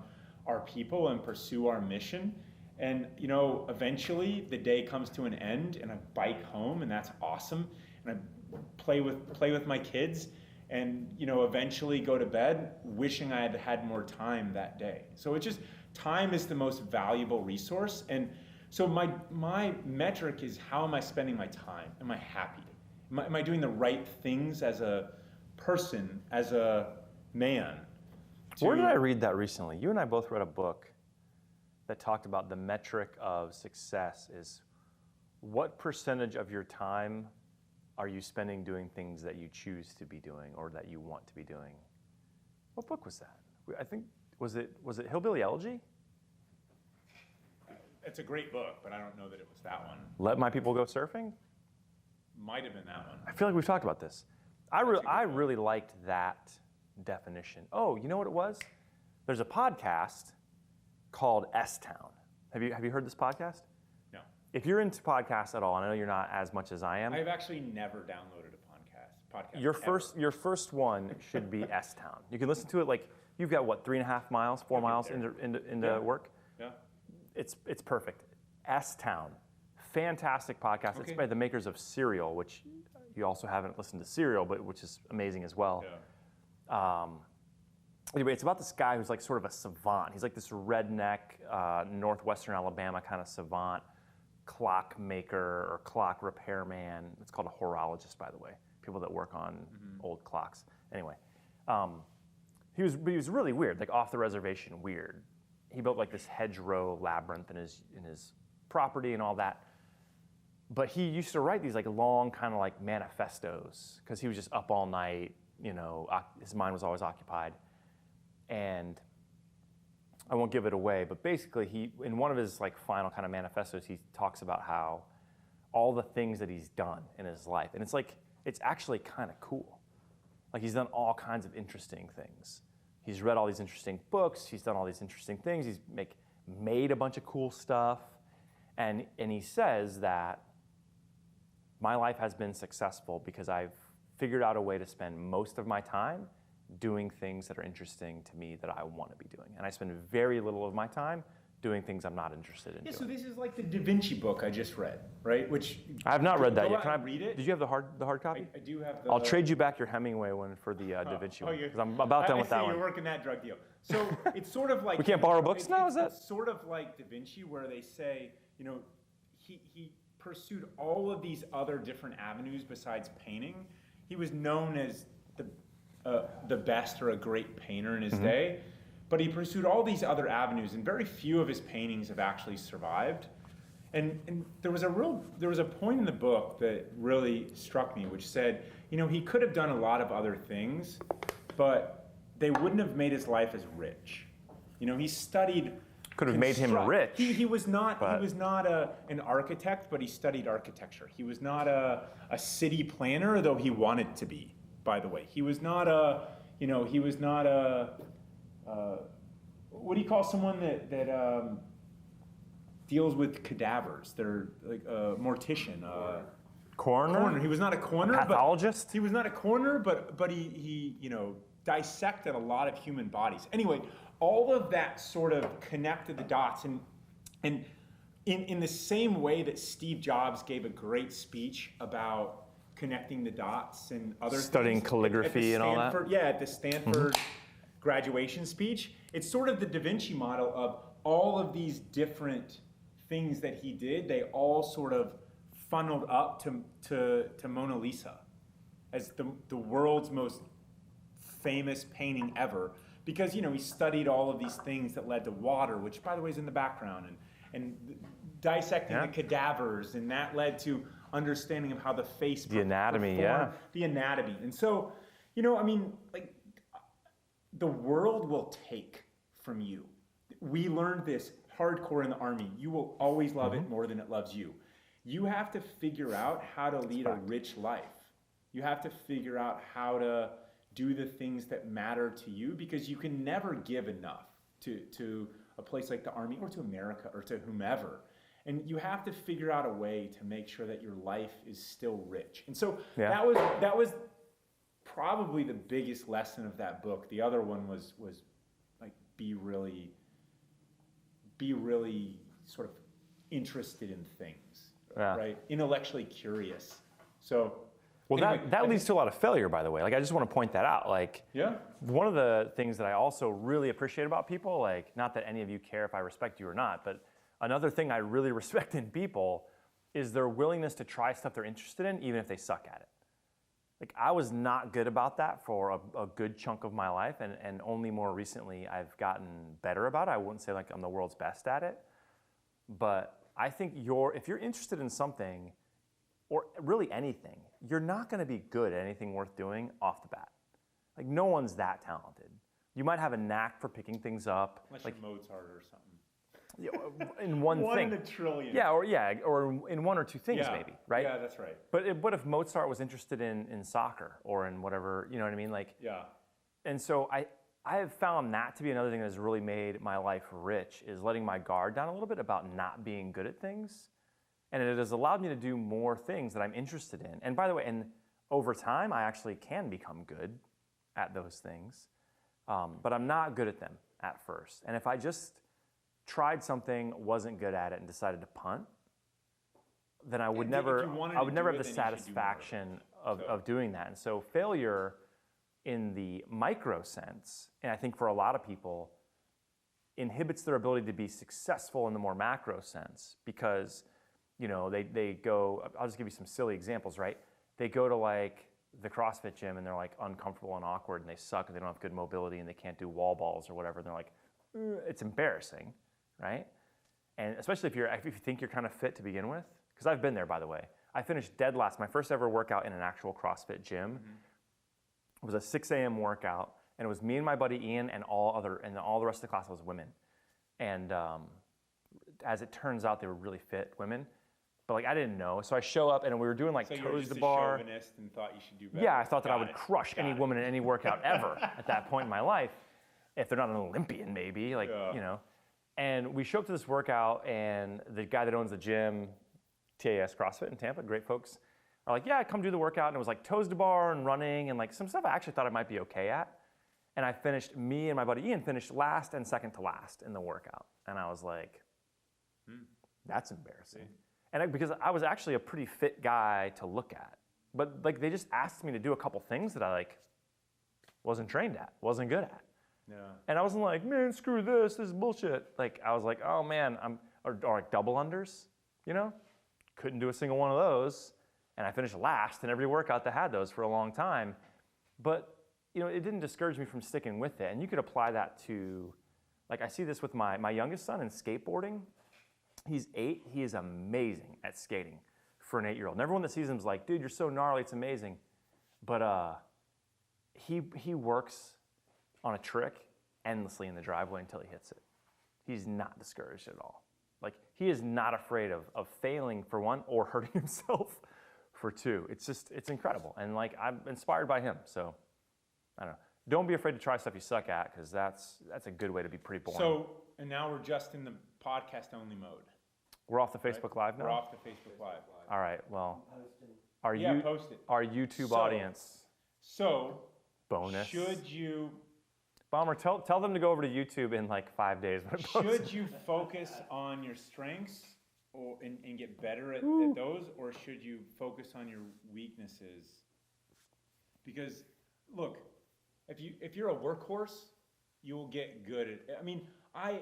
[SPEAKER 2] our people and pursue our mission. And, you know, eventually the day comes to an end and I bike home, and that's awesome. And I play with my kids, and, you know, eventually go to bed wishing I had had more time that day. So it's just, time is the most valuable resource. And so my metric is, how am I spending my time? Am I happy? Am I doing the right things as a person, as a man?
[SPEAKER 1] Where did I read that recently? You and I both read a book that talked about the metric of success is what percentage of your time are you spending doing things that you choose to be doing or that you want to be doing? What book was that? I think, was it Hillbilly Elegy?
[SPEAKER 2] It's a great book, but I don't know that it was that one.
[SPEAKER 1] Let My People Go Surfing?
[SPEAKER 2] Might have been that one.
[SPEAKER 1] I feel like we've talked about this. I really liked that definition. Oh, you know what it was? There's a podcast called S-Town. Have you heard this podcast?
[SPEAKER 2] No.
[SPEAKER 1] If you're into podcasts at all, I know you're not as much as I am.
[SPEAKER 2] I've actually never downloaded a podcast.
[SPEAKER 1] Your first one should be S-Town. You can listen to it like, you've got what, 3.5 miles, 4 miles into
[SPEAKER 2] Yeah.
[SPEAKER 1] work?
[SPEAKER 2] Yeah.
[SPEAKER 1] It's perfect. S-Town, fantastic podcast.
[SPEAKER 2] Okay.
[SPEAKER 1] It's by the makers of Serial, which you also haven't listened to Serial, but which is amazing as well.
[SPEAKER 2] Yeah.
[SPEAKER 1] Anyway, it's about this guy who's like sort of a savant. He's like this redneck, northwestern Alabama kind of savant, clockmaker or clock repairman. It's called a horologist, by the way. People that work on old clocks. Anyway, he was really weird, like off the reservation weird. He built like this hedgerow labyrinth in his property and all that. But he used to write these like long kind of like manifestos, because he was just up all night. You know, his mind was always occupied. And I won't give it away, but basically in one of his like final kind of manifestos, he talks about how all the things that he's done in his life, and it's actually kind of cool. Like, he's done all kinds of interesting things. He's read all these interesting books, he's done all these interesting things, he's made a bunch of cool stuff, and he says that my life has been successful because I've figured out a way to spend most of my time doing things that are interesting to me that I want to be doing. And I spend very little of my time doing things I'm not interested in
[SPEAKER 2] Yeah, so
[SPEAKER 1] doing.
[SPEAKER 2] this is like the DaVinci book I just read, right? Which
[SPEAKER 1] I have not read that
[SPEAKER 2] go
[SPEAKER 1] yet.
[SPEAKER 2] out
[SPEAKER 1] Can I
[SPEAKER 2] and read it?
[SPEAKER 1] Did you have the hard copy?
[SPEAKER 2] I do have the.
[SPEAKER 1] I'll trade you back your Hemingway one for the DaVinci one,
[SPEAKER 2] you-
[SPEAKER 1] because I'm about done with that
[SPEAKER 2] I see
[SPEAKER 1] one.
[SPEAKER 2] you're working that drug deal. So it's sort of like
[SPEAKER 1] We can't borrow books now, is that?
[SPEAKER 2] It's sort of like DaVinci, where they say, you know, he pursued all of these other different avenues besides painting. He was known as the best or a great painter in his day, but he pursued all these other avenues, and very few of his paintings have actually survived. And there was a point in the book that really struck me, which said, you know, he could have done a lot of other things, but they wouldn't have made his life as rich. You know, he studied
[SPEAKER 1] Could have made him rich.
[SPEAKER 2] He was not
[SPEAKER 1] but-
[SPEAKER 2] an architect, but he studied architecture. He was not a city planner, though he wanted to be. By the way, he was not a what do you call someone that deals with cadavers? They're like a mortician.
[SPEAKER 1] Coroner?
[SPEAKER 2] He was not a coroner.
[SPEAKER 1] Pathologist?
[SPEAKER 2] He was not a coroner, but he dissected a lot of human bodies. Anyway, all of that sort of connected the dots, and in the same way that Steve Jobs gave a great speech about connecting the dots and other
[SPEAKER 1] Studying
[SPEAKER 2] things
[SPEAKER 1] calligraphy and all that?
[SPEAKER 2] Yeah, at the Stanford graduation speech, it's sort of the DaVinci model of all of these different things that he did. They all sort of funneled up to Mona Lisa as the world's most famous painting ever, because he studied all of these things that led to water, which by the way is in the background, and dissecting the cadavers, and that led to understanding of how the face
[SPEAKER 1] The anatomy,
[SPEAKER 2] performed, the anatomy. And so, the world will take from you. We learned this hardcore in the Army. You will always love it more than it loves you. You have to figure out how to lead a rich life. You have to figure out how to do the things that matter to you, because you can never give enough to a place like the Army or to America or to whomever. And you have to figure out a way to make sure that your life is still rich. And so that was probably the biggest lesson of that book. The other one was like be really sort of interested in things, right? Intellectually curious. So
[SPEAKER 1] Well,
[SPEAKER 2] anyway,
[SPEAKER 1] that leads to a lot of failure, by the way. Like, I just want to point that out. Like,
[SPEAKER 2] yeah.
[SPEAKER 1] one of the things that I also really appreciate about people, like, not that any of you care if I respect you or not, but another thing I really respect in people is their willingness to try stuff they're interested in, even if they suck at it. Like, I was not good about that for a good chunk of my life, and only more recently I've gotten better about it. I wouldn't say like I'm the world's best at it, but I think if you're interested in something, or really anything, you're not going to be good at anything worth doing off the bat. Like, no one's that talented. You might have a knack for picking things up.
[SPEAKER 2] Unless
[SPEAKER 1] like
[SPEAKER 2] you're Mozart or something.
[SPEAKER 1] in one
[SPEAKER 2] One
[SPEAKER 1] thing.
[SPEAKER 2] in a trillion.
[SPEAKER 1] Yeah, or in one or two things maybe, right?
[SPEAKER 2] Yeah, that's right.
[SPEAKER 1] But what if Mozart was interested in soccer or in whatever, you know what I mean? Like,
[SPEAKER 2] Yeah.
[SPEAKER 1] and so I have found that to be another thing that has really made my life rich, is letting my guard down a little bit about not being good at things. And it has allowed me to do more things that I'm interested in. And by the way, and over time, I actually can become good at those things. But I'm not good at them at first. And if I just tried something, wasn't good at it, and decided to punt, then I would never have the satisfaction of doing that. And so failure in the micro sense, and I think for a lot of people, inhibits their ability to be successful in the more macro sense, because they go, I'll just give you some silly examples, right? They go to like the CrossFit gym and they're like uncomfortable and awkward and they suck and they don't have good mobility and they can't do wall balls or whatever. And they're like, it's embarrassing, right? And especially if you think you're kind of fit to begin with, because I've been there, by the way. I finished dead last. My first ever workout in an actual CrossFit gym was a 6 a.m. workout, and it was me and my buddy Ian and all the rest of the class was women. And as it turns out, they were really fit women. But like, I didn't know, so I show up and we were doing like toes to bar.
[SPEAKER 2] So you were just a chauvinist and thought you should do better.
[SPEAKER 1] Yeah, I thought that I would crush any woman in any workout ever at that point in my life, if they're not an Olympian, maybe, like, And we show up to this workout, and the guy that owns the gym, TAS CrossFit in Tampa, great folks, are like, yeah, come do the workout. And it was like toes to bar and running and like some stuff I actually thought I might be okay at. And me and my buddy Ian finished last and second to last in the workout. And I was like, that's embarrassing. And because I was actually a pretty fit guy to look at. But like, they just asked me to do a couple things that I like wasn't trained at, wasn't good at.
[SPEAKER 2] Yeah.
[SPEAKER 1] And I wasn't like, man, screw this is bullshit. Like, I was like, oh man, or like double unders, Couldn't do a single one of those. And I finished last in every workout that had those for a long time. But, it didn't discourage me from sticking with it. And you could apply that to, like, I see this with my youngest son in skateboarding. He's 8, he is amazing at skating for an 8-year-old. And everyone that sees him is like, dude, you're so gnarly, it's amazing. But he works on a trick endlessly in the driveway until he hits it. he's not discouraged at all. Like, he is not afraid of failing for one or hurting himself for two. It's incredible. And like, I'm inspired by him. So, I don't know. Don't be afraid to try stuff you suck at, because that's a good way to be pretty boring.
[SPEAKER 2] So, and now we're just in the podcast only mode.
[SPEAKER 1] We're off the Facebook Live now?
[SPEAKER 2] We're off the Facebook Live.
[SPEAKER 1] All right, well,
[SPEAKER 2] Post it.
[SPEAKER 1] our YouTube
[SPEAKER 2] So-
[SPEAKER 1] audience,
[SPEAKER 2] So,
[SPEAKER 1] bonus.
[SPEAKER 2] should you
[SPEAKER 1] Bomber, tell them to go over to YouTube in like 5 days when it posts.
[SPEAKER 2] should you focus on your strengths and get better at those, or should you focus on your weaknesses? Because look, if you're a workhorse, you'll get good at. I mean, I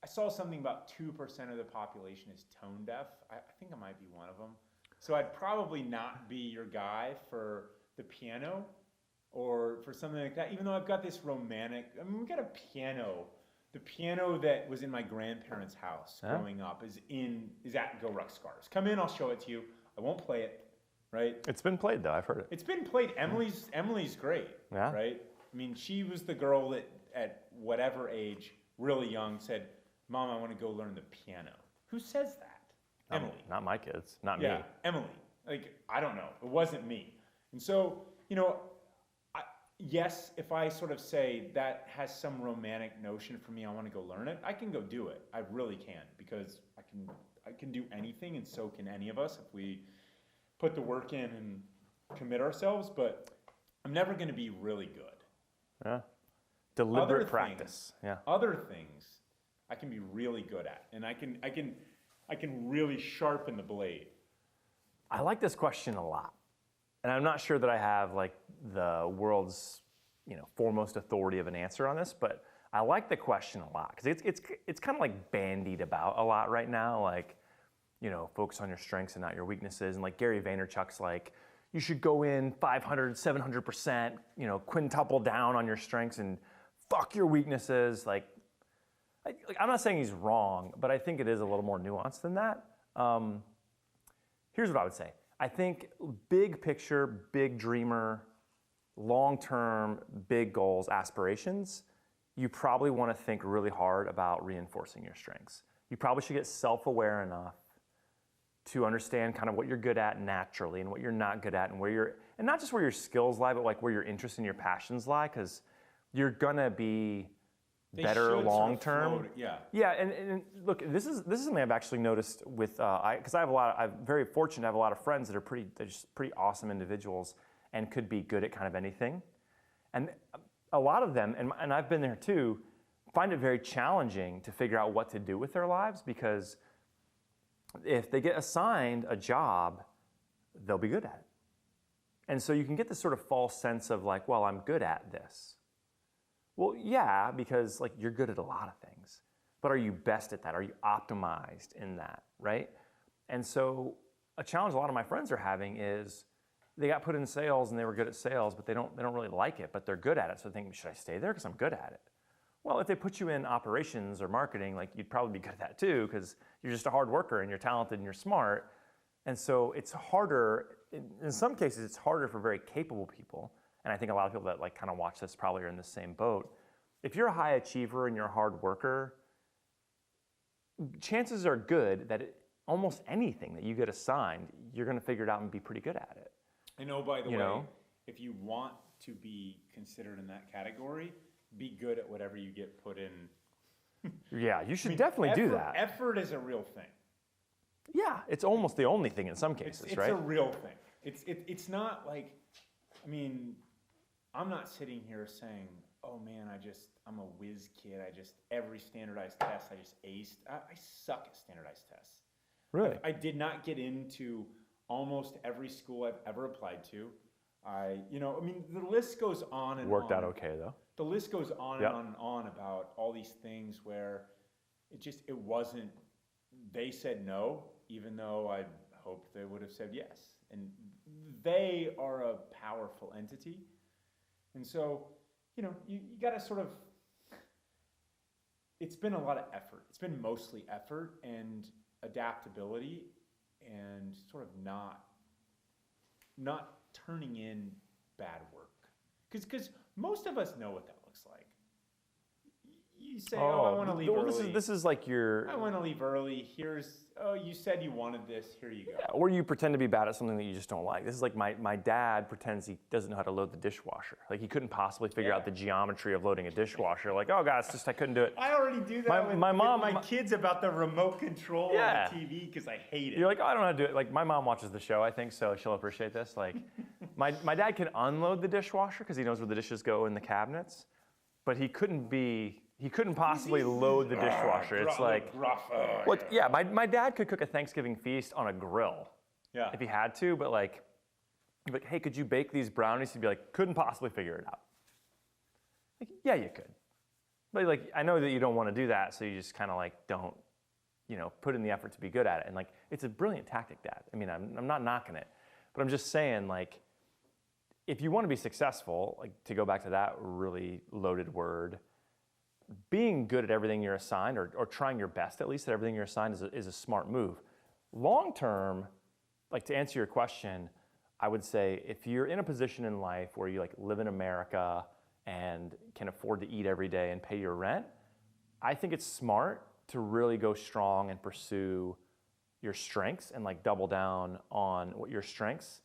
[SPEAKER 2] saw something about 2% of the population is tone deaf. I think I might be one of them. So I'd probably not be your guy for the piano or for something like that, even though I've got this romantic, I mean, we've got a piano. The piano that was in my grandparents' house growing up is at GORUCK Scars. Come in, I'll show it to you. I won't play it, right?
[SPEAKER 1] It's been played though, I've heard it.
[SPEAKER 2] It's been played. Emily's great,
[SPEAKER 1] Yeah.
[SPEAKER 2] right? I mean, she was the girl that at whatever age, really young, said, "Mom, I want to go learn the piano." Who says that? Emily.
[SPEAKER 1] Not my kids, not
[SPEAKER 2] Yeah,
[SPEAKER 1] me.
[SPEAKER 2] Emily. Like, I don't know. It wasn't me. And so, yes, if I sort of say that has some romantic notion for me, I want to go learn it, I can go do it. I really can, because I can do anything, and so can any of us if we put the work in and commit ourselves, but I'm never going to be really good.
[SPEAKER 1] Yeah. Deliberate
[SPEAKER 2] Other
[SPEAKER 1] practice.
[SPEAKER 2] things, Other things I can be really good at, and I can really sharpen the blade.
[SPEAKER 1] I like this question a lot. And I'm not sure that I have like the world's, foremost authority of an answer on this, but I like the question a lot, because it's kind of like bandied about a lot right now, like, focus on your strengths and not your weaknesses. And like Gary Vaynerchuk's like, you should go in 500, 700%, quintuple down on your strengths and fuck your weaknesses. Like, I'm not saying he's wrong, but I think it is a little more nuanced than that. Here's what I would say. I think big picture, big dreamer, long-term, big goals, aspirations, you probably want to think really hard about reinforcing your strengths. You probably should get self-aware enough to understand kind of what you're good at naturally and what you're not good at, and and not just where your skills lie, but like where your interests and your passions lie, because you're gonna be better long term. Yeah, and look, this is something I've actually noticed with because I'm very fortunate to have a lot of friends that are just pretty awesome individuals and could be good at kind of anything, and a lot of them, and I've been there too, find it very challenging to figure out what to do with their lives, because if they get assigned a job, they'll be good at it, and so you can get this sort of false sense of like, well, I'm good at this. Well, yeah, because like you're good at a lot of things, but are you best at that? Are you optimized in that, right? And so a challenge a lot of my friends are having is they got put in sales and they were good at sales, but they don't really like it, but they're good at it. So they think, should I stay there because I'm good at it? Well, if they put you in operations or marketing, like you'd probably be good at that too, because you're just a hard worker and you're talented and you're smart. And so it's harder, in some cases, it's harder for very capable people. And I think a lot of people that like kind of watch this probably are in the same boat. If you're a high achiever and you're a hard worker, chances are good that almost anything that you get assigned, you're going to figure it out and be pretty good at it.
[SPEAKER 2] I know, by the way, if you want to be considered in that category, be good at whatever you get put in.
[SPEAKER 1] Yeah, you should definitely do that.
[SPEAKER 2] Effort is a real thing.
[SPEAKER 1] Yeah, it's almost the only thing in some cases, right?
[SPEAKER 2] It's a real thing. It's not like, I mean, I'm not sitting here saying, oh man, I'm a whiz kid. Every standardized test, I just aced. I suck at standardized tests.
[SPEAKER 1] Really?
[SPEAKER 2] I did not get into almost every school I've ever applied to. The list goes on and on.
[SPEAKER 1] Worked out okay though.
[SPEAKER 2] The list goes on and on and on about all these things where it wasn't, they said no, even though I hoped they would have said yes. And they are a powerful entity. And so, you got to sort of, it's been a lot of effort. It's been mostly effort and adaptability and sort of not turning in bad work. Because most of us know what that looks like. You say, I want to leave
[SPEAKER 1] well,
[SPEAKER 2] early.
[SPEAKER 1] This is like your.
[SPEAKER 2] I want to leave early. You said you wanted this. Here you go.
[SPEAKER 1] Yeah, or you pretend to be bad at something that you just don't like. This is like my dad pretends he doesn't know how to load the dishwasher. Like he couldn't possibly figure out the geometry of loading a dishwasher. Like, oh God, it's just I couldn't do it.
[SPEAKER 2] I already do that with my kids about the remote control on the TV because I hate it.
[SPEAKER 1] You're like, oh, I don't know how to do it. Like my mom watches the show, I think, so she'll appreciate this. Like my dad can unload the dishwasher because he knows where the dishes go in the cabinets, but he couldn't possibly load the dishwasher. It's like, my dad could cook a Thanksgiving feast on a grill if he had to, but like, he'd be like, hey, could you bake these brownies? He'd be like, couldn't possibly figure it out. Like, yeah, you could. But like, I know that you don't want to do that, so you just kind of like don't, put in the effort to be good at it. And like, it's a brilliant tactic, Dad. I mean, I'm not knocking it, but I'm just saying like, if you want to be successful, like to go back to that really loaded word, being good at everything you're assigned or trying your best at least at everything you're assigned is a smart move. Long term, like to answer your question, I would say if you're in a position in life where you like live in America and can afford to eat every day and pay your rent, I think it's smart to really go strong and pursue your strengths and like double down on what your strengths.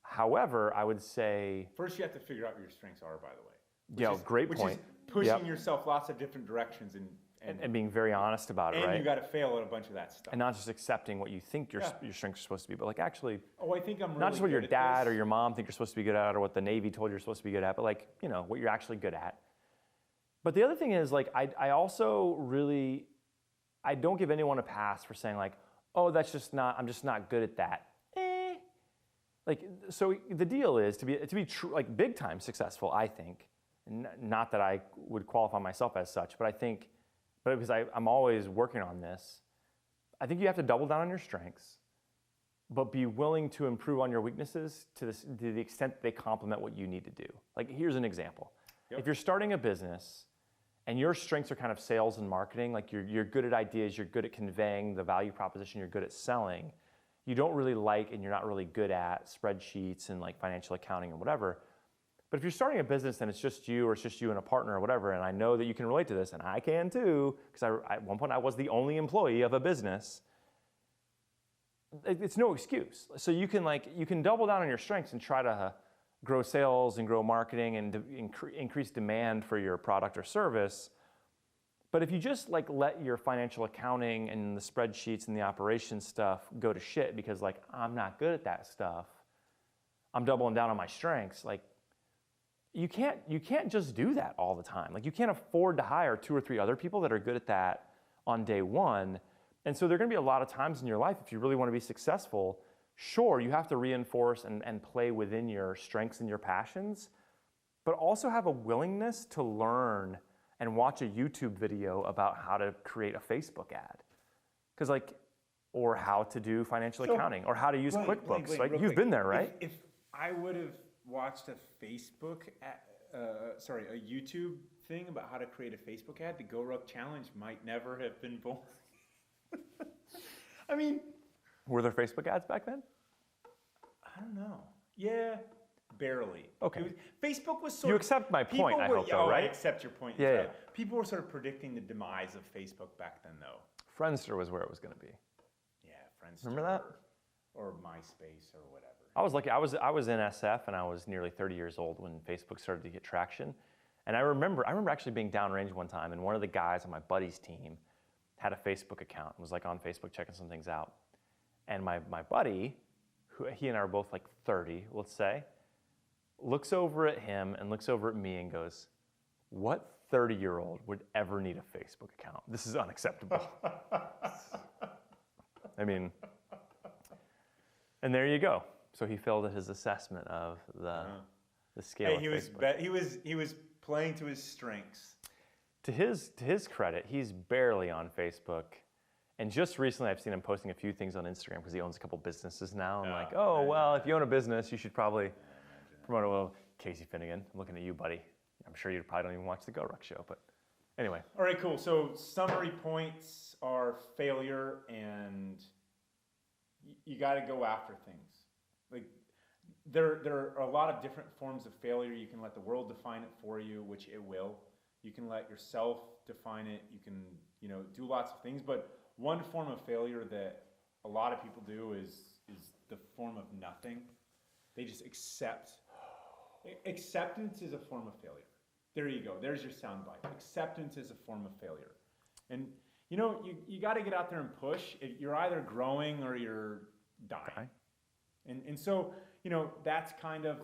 [SPEAKER 1] However, I would say
[SPEAKER 2] first you have to figure out what your strengths are, by the way.
[SPEAKER 1] Great point.
[SPEAKER 2] Pushing yourself lots of different directions
[SPEAKER 1] and being very honest about it, right?
[SPEAKER 2] And you got to fail at a bunch of that stuff.
[SPEAKER 1] And not just accepting what you think your strengths are supposed to be, but like actually,
[SPEAKER 2] I think I'm really
[SPEAKER 1] not just what your
[SPEAKER 2] good at
[SPEAKER 1] dad
[SPEAKER 2] this.
[SPEAKER 1] or your mom think you're supposed to be good at, or what the Navy told you you're supposed to be good at, but like what you're actually good at. But the other thing is like I also really don't give anyone a pass for saying like, oh, I'm just not good at that. Like so the deal is to be true, like big time successful. I think. Not that I would qualify myself as such, but because I'm always working on this, I think you have to double down on your strengths, but be willing to improve on your weaknesses to the extent that they complement what you need to do. Like here's an example. Yep. If you're starting a business and your strengths are kind of sales and marketing, like you're good at ideas, you're good at conveying the value proposition, you're good at selling, you don't really like and you're not really good at spreadsheets and like financial accounting and whatever. But if you're starting a business and it's just you or it's just you and a partner or whatever, and I know that you can relate to this, and I can too, because at one point I was the only employee of a business, it's no excuse. So you can double down on your strengths and try to grow sales and grow marketing and increase demand for your product or service. But if you just like let your financial accounting and the spreadsheets and the operations stuff go to shit because like I'm not good at that stuff, I'm doubling down on my strengths, like you can't just do that all the time. Like you can't afford to hire 2 or 3 other people that are good at that on day one. And so there are going to be a lot of times in your life, if you really want to be successful, sure, you have to reinforce and play within your strengths and your passions, but also have a willingness to learn and watch a YouTube video about how to create a Facebook ad. Because or how to do financial accounting, or how to use QuickBooks. Like you've been there, right?
[SPEAKER 2] If I would have watched a a YouTube thing about how to create a Facebook ad, the GORUCK challenge might never have been born. I mean,
[SPEAKER 1] were there Facebook ads back then?
[SPEAKER 2] I don't know. Yeah, barely.
[SPEAKER 1] Okay.
[SPEAKER 2] Facebook was sort
[SPEAKER 1] You
[SPEAKER 2] of,
[SPEAKER 1] accept my point, I hope, though, right?
[SPEAKER 2] I accept your point.
[SPEAKER 1] Yeah.
[SPEAKER 2] People were sort of predicting the demise of Facebook back then, though.
[SPEAKER 1] Friendster was where it was going to be.
[SPEAKER 2] Yeah, Friendster.
[SPEAKER 1] Remember that?
[SPEAKER 2] Or MySpace or whatever.
[SPEAKER 1] I was lucky. I was in SF and I was nearly 30 years old when Facebook started to get traction. And I remember actually being downrange one time, and one of the guys on my buddy's team had a Facebook account and was like on Facebook checking some things out. And my buddy, he and I were both like 30, let's say, looks over at him and looks over at me and goes, "What 30-year-old would ever need a Facebook account? This is unacceptable." I mean, and there you go. So he failed at his assessment of the scale of Facebook.
[SPEAKER 2] He was playing to his strengths.
[SPEAKER 1] To his credit, he's barely on Facebook. And just recently, I've seen him posting a few things on Instagram because he owns a couple businesses now. I'm if you own a business, you should probably promote it. Well, Casey Finnegan, I'm looking at you, buddy. I'm sure you probably don't even watch the GORUCK show, but anyway.
[SPEAKER 2] All right, cool. So summary points are failure, and you got to go after things. Like there are a lot of different forms of failure. You can let the world define it for you, which it will. You can let yourself define it. You can, do lots of things. But one form of failure that a lot of people do is the form of nothing. They just accept. Acceptance is a form of failure. There you go. There's your soundbite. Acceptance is a form of failure. And you got to get out there and push. You're either growing or you're dying. And so, that's kind of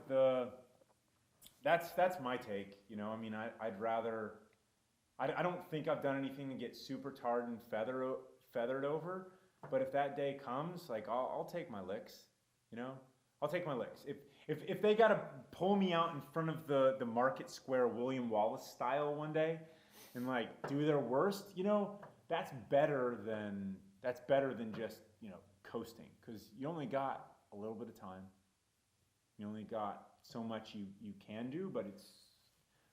[SPEAKER 2] that's my take. I mean, I'd rather, I don't think I've done anything to get super tarred and feathered over, but if that day comes, like, I'll take my licks, I'll take my licks. If they got to pull me out in front of the Market Square William Wallace style one day and like do their worst, that's better than just, coasting, because you only got a little bit of time. You only got so much you can do, but it's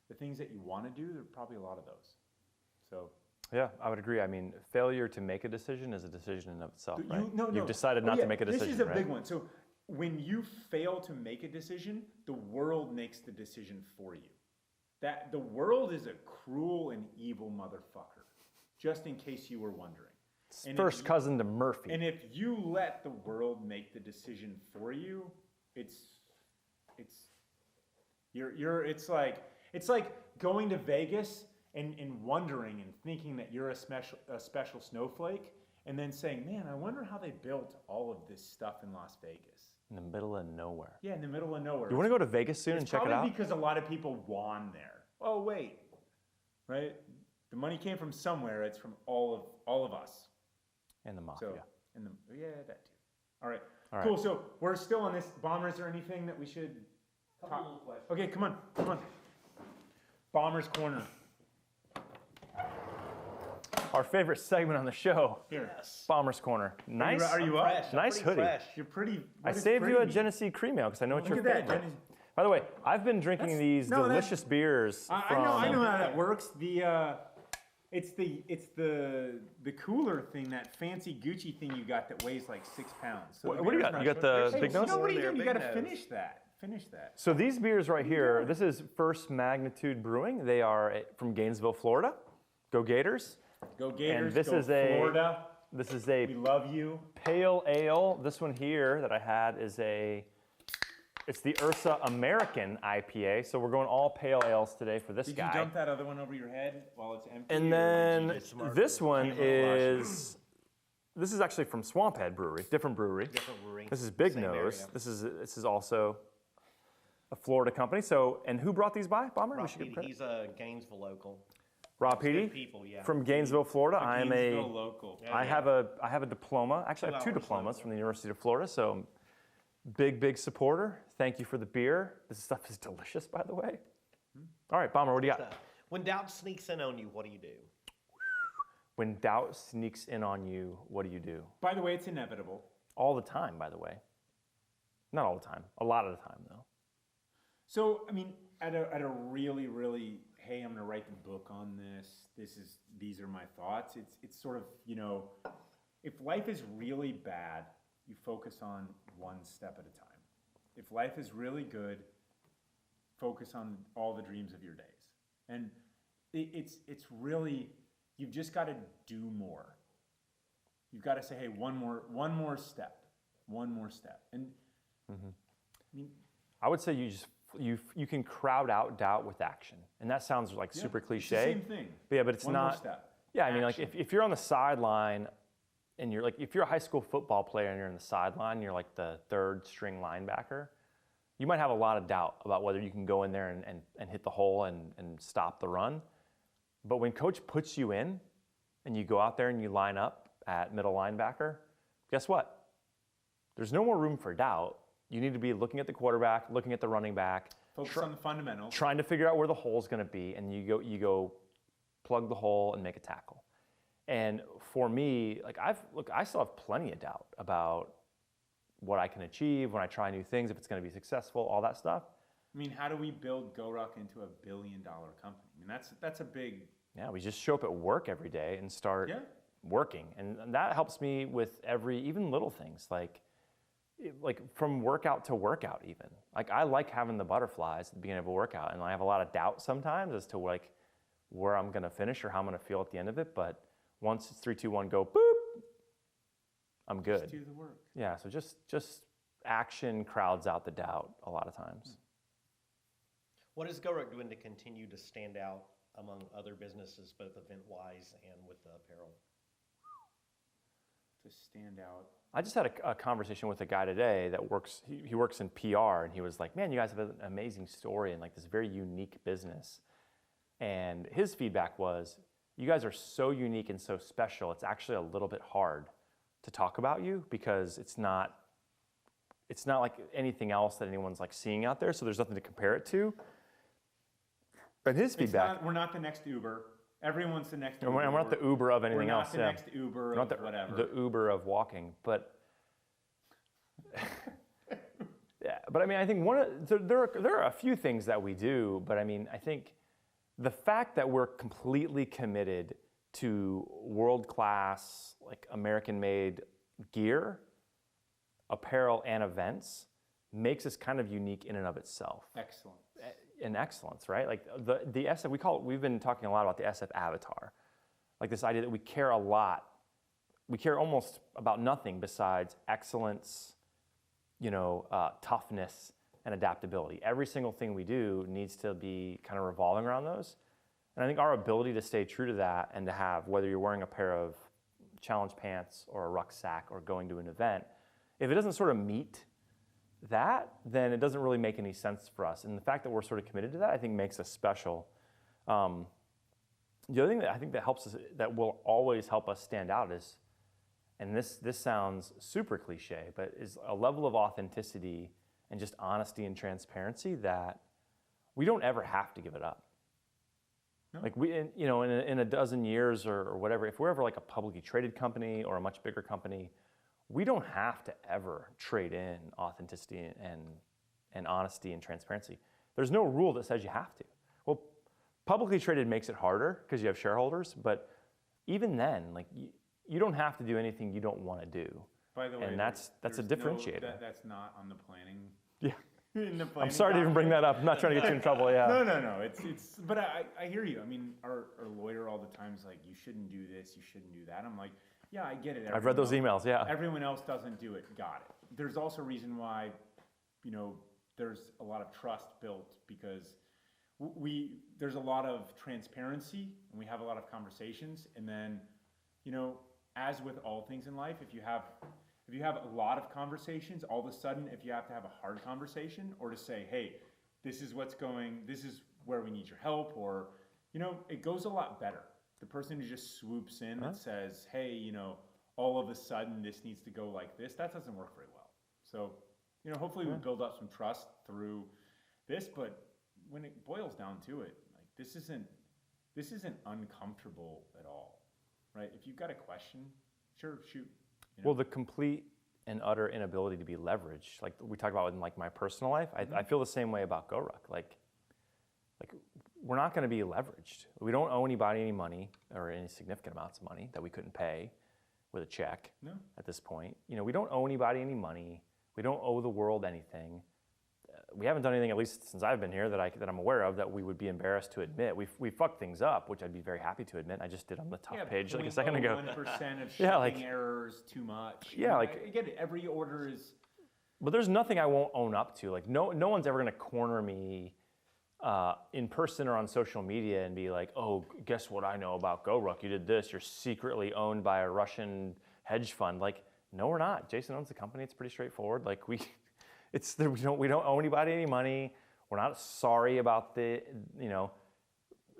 [SPEAKER 2] the things that you want to do, there are probably a lot of those. So
[SPEAKER 1] Yeah, I would agree. I mean, failure to make a decision is a decision in of itself, right?
[SPEAKER 2] No.
[SPEAKER 1] You've decided not to make a decision,
[SPEAKER 2] This is a
[SPEAKER 1] right?
[SPEAKER 2] big one. So when you fail to make a decision, the world makes the decision for you. That the world is a cruel and evil motherfucker, just in case you were wondering.
[SPEAKER 1] It's
[SPEAKER 2] And
[SPEAKER 1] first cousin to Murphy.
[SPEAKER 2] And if you let the world make the decision for you, it's like going to Vegas and wondering and thinking that you're a special snowflake, and then saying, man, I wonder how they built all of this stuff in Las Vegas.
[SPEAKER 1] In the middle of nowhere.
[SPEAKER 2] Yeah, in the middle of nowhere.
[SPEAKER 1] You want to go to Vegas soon and
[SPEAKER 2] It's
[SPEAKER 1] check it
[SPEAKER 2] probably
[SPEAKER 1] out?
[SPEAKER 2] because a lot of people won there. Oh, wait, right? The money came from somewhere. It's from all of us.
[SPEAKER 1] And the mafia.
[SPEAKER 2] So, that too. All right.
[SPEAKER 1] All right.
[SPEAKER 2] Cool. So we're still on this. Bomber, is there anything that we should
[SPEAKER 4] Couple little questions.
[SPEAKER 2] Okay, come on. Bomber's Corner.
[SPEAKER 1] Our favorite segment on the show,
[SPEAKER 2] Here.
[SPEAKER 4] Yes.
[SPEAKER 1] Bomber's Corner. Nice.
[SPEAKER 2] Are you up?
[SPEAKER 4] Fresh. I'm
[SPEAKER 1] Nice
[SPEAKER 4] pretty
[SPEAKER 1] hoodie.
[SPEAKER 4] fresh.
[SPEAKER 2] You're pretty.
[SPEAKER 1] I
[SPEAKER 2] what does
[SPEAKER 1] saved you a
[SPEAKER 2] pretty mean?
[SPEAKER 1] Genesee cream ale because I know it's
[SPEAKER 2] Look
[SPEAKER 1] your
[SPEAKER 2] at
[SPEAKER 1] favorite.
[SPEAKER 2] that. Genesee.
[SPEAKER 1] By the way, I've been drinking these
[SPEAKER 2] no, that's-
[SPEAKER 1] delicious beers
[SPEAKER 2] I
[SPEAKER 1] from...
[SPEAKER 2] know how that works. It's the cooler thing, that fancy Gucci thing you got that weighs like 6 pounds. So
[SPEAKER 1] What
[SPEAKER 2] the
[SPEAKER 1] do you
[SPEAKER 2] beer's
[SPEAKER 1] got?
[SPEAKER 2] not
[SPEAKER 1] You got
[SPEAKER 2] sure.
[SPEAKER 1] the
[SPEAKER 2] Hey,
[SPEAKER 1] big nose?
[SPEAKER 2] what are you
[SPEAKER 4] There,
[SPEAKER 2] doing? You
[SPEAKER 4] big
[SPEAKER 2] got to
[SPEAKER 4] nose.
[SPEAKER 2] finish that. Finish that.
[SPEAKER 1] So these beers right here, this is First Magnitude Brewing. They are from Gainesville, Florida. Go Gators.
[SPEAKER 2] Go Gators.
[SPEAKER 1] this
[SPEAKER 2] go
[SPEAKER 1] is a-
[SPEAKER 2] Florida.
[SPEAKER 1] This is
[SPEAKER 2] We
[SPEAKER 1] a
[SPEAKER 2] love you.
[SPEAKER 1] pale ale. This one here that I had is it's the Ursa American IPA. So we're going all pale ales today for this
[SPEAKER 2] Did
[SPEAKER 1] guy.
[SPEAKER 2] you dump that other one over your head while it's empty?
[SPEAKER 1] And
[SPEAKER 2] or
[SPEAKER 1] then
[SPEAKER 2] did you just-
[SPEAKER 1] this one
[SPEAKER 2] Can't remember
[SPEAKER 1] this is actually from Swamphead Brewery, different brewery.
[SPEAKER 4] Different brewing.
[SPEAKER 1] This is Big
[SPEAKER 4] Same
[SPEAKER 1] Nose.
[SPEAKER 4] area.
[SPEAKER 1] This is also a Florida company. So, and who brought these by? Bomber?
[SPEAKER 4] Rob
[SPEAKER 1] We should give
[SPEAKER 4] Petey,
[SPEAKER 1] credit.
[SPEAKER 4] he's a Gainesville local.
[SPEAKER 1] Rob
[SPEAKER 4] Good
[SPEAKER 1] Petey
[SPEAKER 4] people, yeah.
[SPEAKER 1] from Gainesville, Florida. I am
[SPEAKER 2] Gainesville
[SPEAKER 1] a
[SPEAKER 2] local.
[SPEAKER 4] Yeah,
[SPEAKER 1] I
[SPEAKER 4] yeah.
[SPEAKER 1] have a diploma. Actually, I have 2
[SPEAKER 4] 2 hours
[SPEAKER 1] diplomas
[SPEAKER 4] local.
[SPEAKER 1] from the University of Florida. So, big supporter. Thank you for the beer. This stuff is delicious, by the way. All right, Bomber, what do you got?
[SPEAKER 4] When doubt sneaks in on you, what do you do?
[SPEAKER 1] When doubt sneaks in on you, what do you do?
[SPEAKER 2] By the way, it's inevitable.
[SPEAKER 1] All the time, by the way. Not all the time. A lot of the time, though.
[SPEAKER 2] So, I mean, at a really, really, hey, I'm gonna write the book on this. These are my thoughts. It's sort of, if life is really bad, you focus on one step at a time. If life is really good, focus on all the dreams of your days. And it's really, you've just got to do more. You've got to say, hey, one more step. And I mean,
[SPEAKER 1] I would say you can crowd out doubt with action, and that sounds like
[SPEAKER 2] yeah,
[SPEAKER 1] super
[SPEAKER 2] it's the
[SPEAKER 1] cliche.
[SPEAKER 2] same thing.
[SPEAKER 1] But yeah, but it's
[SPEAKER 2] One
[SPEAKER 1] not.
[SPEAKER 2] more step.
[SPEAKER 1] Yeah, I mean, like
[SPEAKER 2] Action.
[SPEAKER 1] if you're on the sideline, and you're like, if you're a high school football player and you're on the sideline, you're like the 3rd string linebacker, you might have a lot of doubt about whether you can go in there and hit the hole and stop the run. But when coach puts you in, and you go out there and you line up at middle linebacker, guess what? There's no more room for doubt. You need to be looking at the quarterback, looking at the running back,
[SPEAKER 2] Focus on the fundamentals.
[SPEAKER 1] trying to figure out where the hole's going to be, and you go plug the hole and make a tackle. And for me, like I still have plenty of doubt about what I can achieve when I try new things, if it's going to be successful, all that stuff.
[SPEAKER 2] I mean, how do we build GORUCK into a billion-dollar company? I mean, that's a big.
[SPEAKER 1] Yeah, we just show up at work every day and start
[SPEAKER 2] Yeah.
[SPEAKER 1] working, and that helps me with even little things like from workout to workout even. Like I like having the butterflies at the beginning of a workout, and I have a lot of doubt sometimes as to like where I'm gonna finish or how I'm gonna feel at the end of it, but once it's 3, 2, 1, go, boop, I'm good.
[SPEAKER 2] Just do the work.
[SPEAKER 1] Yeah, so just action crowds out the doubt a lot of times.
[SPEAKER 4] What is GORUCK doing to continue to stand out among other businesses, both event-wise and with the apparel?
[SPEAKER 2] To stand out.
[SPEAKER 1] I just had a conversation with a guy today that works, he works in PR, and he was like, man, you guys have an amazing story and like this very unique business. And his feedback was, you guys are so unique and so special, it's actually a little bit hard to talk about you because it's not like anything else that anyone's like seeing out there, so there's nothing to compare it to. But his feedback,
[SPEAKER 2] We're not the next Uber. Everyone's the next
[SPEAKER 1] and
[SPEAKER 2] Uber.
[SPEAKER 1] we're not the Uber of anything else.
[SPEAKER 2] We're not the next Uber
[SPEAKER 1] Not
[SPEAKER 2] of whatever.
[SPEAKER 1] the Uber of walking, but yeah. But I mean, I think there are a few things that we do, but I mean, I think the fact that we're completely committed to world-class, like American-made gear, apparel, and events makes us kind of unique in and of itself.
[SPEAKER 2] Excellent.
[SPEAKER 1] In excellence, right? Like the SF, we've been talking a lot about the SF avatar. Like this idea that we care a lot. We care almost about nothing besides excellence, toughness, and adaptability. Every single thing we do needs to be kind of revolving around those. And I think our ability to stay true to that and to have, whether you're wearing a pair of challenge pants or a rucksack or going to an event, if it doesn't sort of meet that, then it doesn't really make any sense for us. And the fact that we're sort of committed to that, I think makes us special. The other thing that I think that helps us, that will always help us stand out is, and this sounds super cliche, but is a level of authenticity and just honesty and transparency that we don't ever have to give it up.
[SPEAKER 2] No.
[SPEAKER 1] Like in a dozen years or whatever, if we're ever like a publicly traded company or a much bigger company, we don't have to ever trade in authenticity and honesty and transparency. There's no rule that says you have to. Well, publicly traded makes it harder because you have shareholders, but even then, like you don't have to do anything you don't want to do.
[SPEAKER 2] By the way,
[SPEAKER 1] and that's a
[SPEAKER 2] there's
[SPEAKER 1] differentiator.
[SPEAKER 2] That's not on the planning.
[SPEAKER 1] Yeah.
[SPEAKER 2] In the planning
[SPEAKER 1] I'm sorry to even bring that up. I'm not trying to get you in trouble. Yeah.
[SPEAKER 2] No. It's. But I hear you. I mean, our lawyer all the time is like, you shouldn't do this, you shouldn't do that. I'm like, yeah, I get it.
[SPEAKER 1] I've read those emails. Yeah.
[SPEAKER 2] Everyone else doesn't do it. Got it. There's also a reason why, there's a lot of trust built because there's a lot of transparency and we have a lot of conversations. And then, as with all things in life, if you have a lot of conversations, all of a sudden, if you have to have a hard conversation or to say, hey, this is where we need your help, or, it goes a lot better. The person who just swoops in and says, hey, all of a sudden this needs to go like this, that doesn't work very well. So, hopefully we build up some trust through this, but when it boils down to it, like this isn't uncomfortable at all, right? If you've got a question, sure, shoot.
[SPEAKER 1] Well, the complete and utter inability to be leveraged, like we talk about in like my personal life, I feel the same way about GORUCK. Like we're not going to be leveraged. We don't owe anybody any money or any significant amounts of money that we couldn't pay with a check at this point. We don't owe anybody any money. We don't owe the world anything. We haven't done anything, at least since I've been here, that I'm aware of that we would be embarrassed to admit. We fucked things up, which I'd be very happy to admit. I just did on the top page like a second ago.
[SPEAKER 2] 1% of shipping errors, too much.
[SPEAKER 1] Yeah,
[SPEAKER 2] I get it. Every order is.
[SPEAKER 1] But there's nothing I won't own up to. Like no one's ever going to corner me in person or on social media and be like, oh, guess what I know about GORUCK? You did this. You're secretly owned by a Russian hedge fund. Like, no, we're not. Jason owns the company. It's pretty straightforward. Like we don't owe anybody any money. We're not sorry about the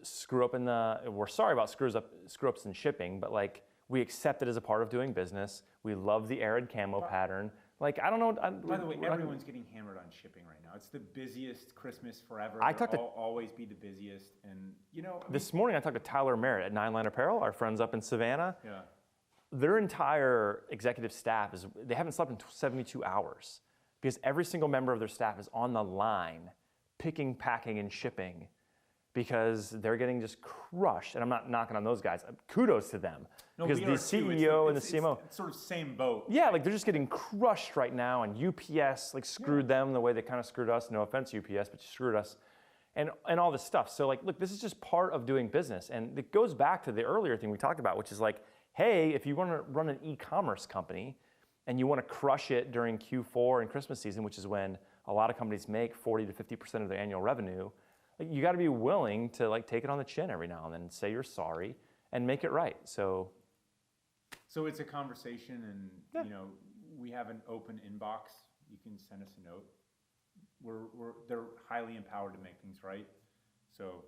[SPEAKER 1] screw up in the. We're sorry about screw ups in shipping, but like we accept it as a part of doing business. We love the arid camo pattern. Like, I don't know.
[SPEAKER 2] By the way, everyone's getting hammered on shipping right now. It's the busiest Christmas forever. Always be the busiest. And,
[SPEAKER 1] this morning I talked to Tyler Merritt at Nine Line Apparel, our friends up in Savannah.
[SPEAKER 2] Yeah.
[SPEAKER 1] Their entire executive staff they haven't slept in 72 hours because every single member of their staff is on the line picking, packing, and shipping because they're getting just crushed. And I'm not knocking on those guys. Kudos to them.
[SPEAKER 2] No,
[SPEAKER 1] because the CEO and the CMO.
[SPEAKER 2] It's sort of same boat.
[SPEAKER 1] Yeah, like they're just getting crushed right now, and UPS like screwed them the way they kind of screwed us. No offense, UPS, but you screwed us. and all this stuff. So like, look, this is just part of doing business. And it goes back to the earlier thing we talked about, which is like, hey, if you want to run an e-commerce company and you want to crush it during Q4 and Christmas season, which is when a lot of companies make 40 to 50% of their annual revenue, like, you got to be willing to like take it on the chin every now and then and say you're sorry and make it right. So
[SPEAKER 2] it's a conversation, and you know, we have an open inbox. You can send us a note. They're highly empowered to make things right. So,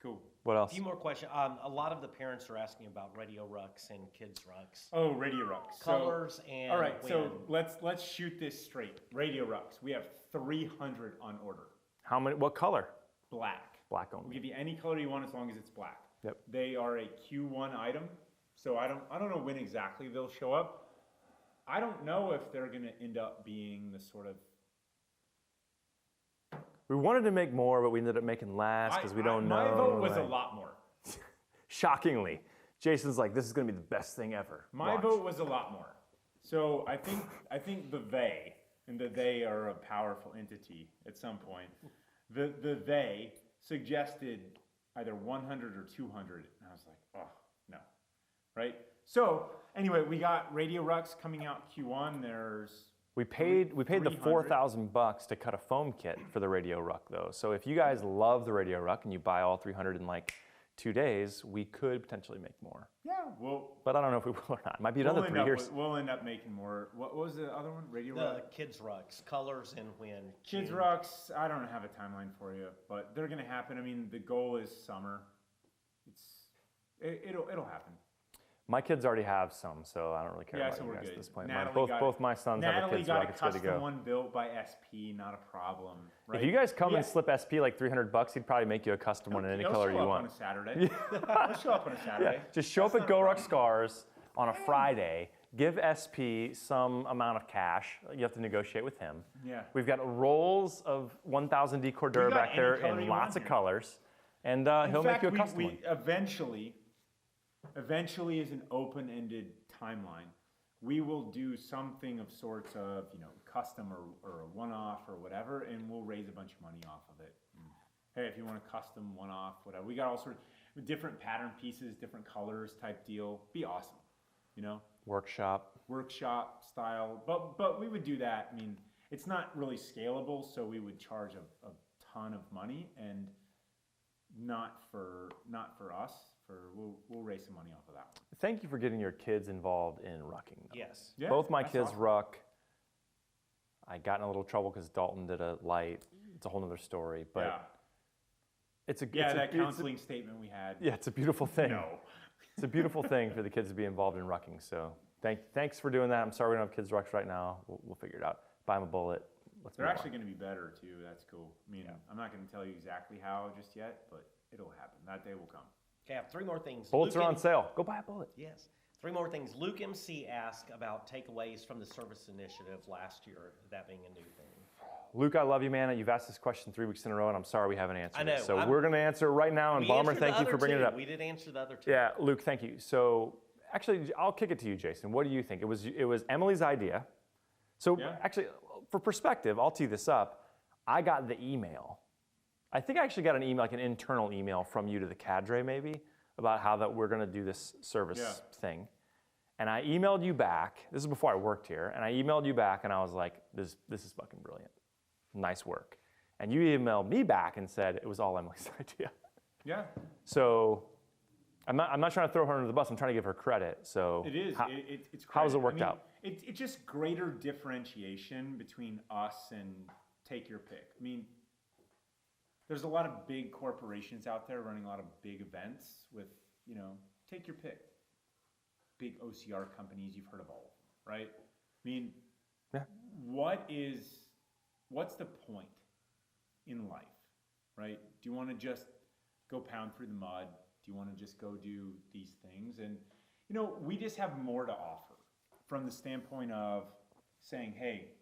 [SPEAKER 2] cool.
[SPEAKER 1] what
[SPEAKER 4] A
[SPEAKER 1] else?
[SPEAKER 4] few more questions. A lot of the parents are asking about radio rucks and kids rucks.
[SPEAKER 2] Oh, radio rucks.
[SPEAKER 4] Colors and
[SPEAKER 2] all right, so
[SPEAKER 4] when.
[SPEAKER 2] let's shoot this straight. Radio rucks. We have 300 on order.
[SPEAKER 1] How many? What color?
[SPEAKER 2] Black.
[SPEAKER 1] Black
[SPEAKER 2] We'll
[SPEAKER 1] only.
[SPEAKER 2] give you any color you want as long as it's black.
[SPEAKER 1] Yep.
[SPEAKER 2] They are a Q1 item, so I don't know when exactly they'll show up. I don't know if they're going to end up being the sort of.
[SPEAKER 1] We wanted to make more, but we ended up making less because we don't know.
[SPEAKER 2] My vote was a
[SPEAKER 1] like-
[SPEAKER 2] lot more.
[SPEAKER 1] Shockingly, Jason's like, this is going to be the best thing ever.
[SPEAKER 2] My
[SPEAKER 1] Watch.
[SPEAKER 2] vote was a lot more. So I think the they, and the they are a powerful entity at some point. The they suggested either 100 or 200, and I was like, oh no, right? So anyway, we got Radio Rucks coming out Q1. There's
[SPEAKER 1] We paid the
[SPEAKER 2] 300.
[SPEAKER 1] $4,000 to cut a foam kit for the Radio Ruck though. So if you guys love the Radio Ruck and you buy all 300 in like 2 days, we could potentially make more.
[SPEAKER 2] Yeah, well,
[SPEAKER 1] But I don't know if we will or not. It might be another 3 years.
[SPEAKER 2] We'll end up making more. What was the other one? Radio
[SPEAKER 4] The
[SPEAKER 2] Ruck?
[SPEAKER 4] kids rucks, colors and when.
[SPEAKER 2] Kids
[SPEAKER 4] June.
[SPEAKER 2] Rucks, I don't have a timeline for you, but they're gonna happen. I mean, the goal is summer. It'll happen.
[SPEAKER 1] My kids already have some, so I don't really care
[SPEAKER 2] Yeah,
[SPEAKER 1] about
[SPEAKER 2] so
[SPEAKER 1] you
[SPEAKER 2] we're
[SPEAKER 1] guys
[SPEAKER 2] good.
[SPEAKER 1] at this point.
[SPEAKER 2] Natalie
[SPEAKER 1] Both my sons have a
[SPEAKER 2] Natalie
[SPEAKER 1] kids
[SPEAKER 2] got
[SPEAKER 1] Ruck.
[SPEAKER 2] a
[SPEAKER 1] It's good to
[SPEAKER 2] custom
[SPEAKER 1] go.
[SPEAKER 2] one built by SP, not a problem. Right?
[SPEAKER 1] If you guys come
[SPEAKER 2] Yeah.
[SPEAKER 1] and slip SP like $300, he'd probably make you a custom one in any
[SPEAKER 2] They'll
[SPEAKER 1] color
[SPEAKER 2] show
[SPEAKER 1] you
[SPEAKER 2] up
[SPEAKER 1] want.
[SPEAKER 2] on a Saturday. They'll show up on a Saturday.
[SPEAKER 1] Just show up
[SPEAKER 2] That's
[SPEAKER 1] at
[SPEAKER 2] not a
[SPEAKER 1] GORUCK
[SPEAKER 2] problem.
[SPEAKER 1] Scars on a Friday, give SP some amount of cash. You have to negotiate with him.
[SPEAKER 2] Yeah.
[SPEAKER 1] We've got rolls of 1000 D Cordura
[SPEAKER 2] We got
[SPEAKER 1] back there
[SPEAKER 2] any color
[SPEAKER 1] in
[SPEAKER 2] you
[SPEAKER 1] lots
[SPEAKER 2] want
[SPEAKER 1] of
[SPEAKER 2] here.
[SPEAKER 1] colors. And
[SPEAKER 2] In
[SPEAKER 1] he'll
[SPEAKER 2] fact,
[SPEAKER 1] make you a custom one.
[SPEAKER 2] eventually is an open-ended timeline. We will do something of sorts of, you know, custom or a one-off or whatever, and we'll raise a bunch of money off of it. Hey, if you want a custom one-off, whatever, we got all sorts of different pattern pieces, different colors type deal. Be awesome, you know,
[SPEAKER 1] Workshop.
[SPEAKER 2] workshop style. But we would do that. I mean, it's not really scalable, so we would charge a ton of money, and not for us. We'll raise some money off of that one.
[SPEAKER 1] Thank you for getting your kids involved in rucking. Though.
[SPEAKER 4] Yes.
[SPEAKER 2] Yeah,
[SPEAKER 1] Both my
[SPEAKER 2] that's
[SPEAKER 1] kids
[SPEAKER 2] awesome.
[SPEAKER 1] ruck. I got in a little trouble because Dalton did a light. It's a whole nother story, but
[SPEAKER 2] Yeah.
[SPEAKER 1] it's a
[SPEAKER 2] Yeah,
[SPEAKER 1] it's a-
[SPEAKER 2] that
[SPEAKER 1] it's a-
[SPEAKER 2] counseling statement we had.
[SPEAKER 1] yeah, it's a beautiful thing.
[SPEAKER 2] No.
[SPEAKER 1] It's a beautiful thing for the kids to be involved in rucking. So thanks for doing that. I'm sorry we don't have kids rucks right now. We'll figure it out. Buy them a bullet. Let's
[SPEAKER 2] They're
[SPEAKER 1] move
[SPEAKER 2] actually
[SPEAKER 1] on.
[SPEAKER 2] going to be better too. That's cool. I mean, I'm not going to tell you exactly how just yet, but it'll happen. That day will come.
[SPEAKER 4] Okay, I have 3 more things.
[SPEAKER 1] Bullets
[SPEAKER 4] Luke
[SPEAKER 1] are on
[SPEAKER 4] M-
[SPEAKER 1] sale. Go buy a bullet.
[SPEAKER 4] Yes. 3 more things. Luke MC asked about takeaways from the service initiative last year, that being a new thing.
[SPEAKER 1] Luke, I love you, man. You've asked this question 3 weeks in a row, and I'm sorry we haven't answered
[SPEAKER 4] I know.
[SPEAKER 1] it. So
[SPEAKER 4] I'm-
[SPEAKER 1] we're going to answer it right now. And
[SPEAKER 4] We
[SPEAKER 1] Bomber,
[SPEAKER 4] answered
[SPEAKER 1] thank
[SPEAKER 4] the
[SPEAKER 1] you for
[SPEAKER 4] other
[SPEAKER 1] bringing it
[SPEAKER 4] 2.
[SPEAKER 1] up.
[SPEAKER 4] We did answer the other 2.
[SPEAKER 1] Yeah, Luke, thank you. So actually, I'll kick it to you, Jason. What do you think? It was Emily's idea. So
[SPEAKER 2] Yeah.
[SPEAKER 1] actually, for perspective, I'll tee this up. I got the email. I think I actually got an email, like an internal email from you to the cadre, maybe, about how that we're going to do this service
[SPEAKER 2] Yeah.
[SPEAKER 1] thing. And I emailed you back. This is before I worked here. And I emailed you back, and I was like, this is fucking brilliant. Nice work. And you emailed me back and said it was all Emily's idea.
[SPEAKER 2] Yeah,
[SPEAKER 1] So I'm not trying to throw her under the bus. I'm trying to give her credit. So
[SPEAKER 2] it is.
[SPEAKER 1] how-
[SPEAKER 2] It's
[SPEAKER 1] how's it
[SPEAKER 2] credit.
[SPEAKER 1] worked out?
[SPEAKER 2] It's just greater differentiation between us and take your pick. I mean, there's a lot of big corporations out there running a lot of big events with, you know, take your pick. Big OCR companies, you've heard of all of them, right? I mean,
[SPEAKER 1] Yeah.
[SPEAKER 2] what's the point in life, right? Do you want to just go pound through the mud? Do you want to just go do these things? And, you know, we just have more to offer from the standpoint of saying, hey,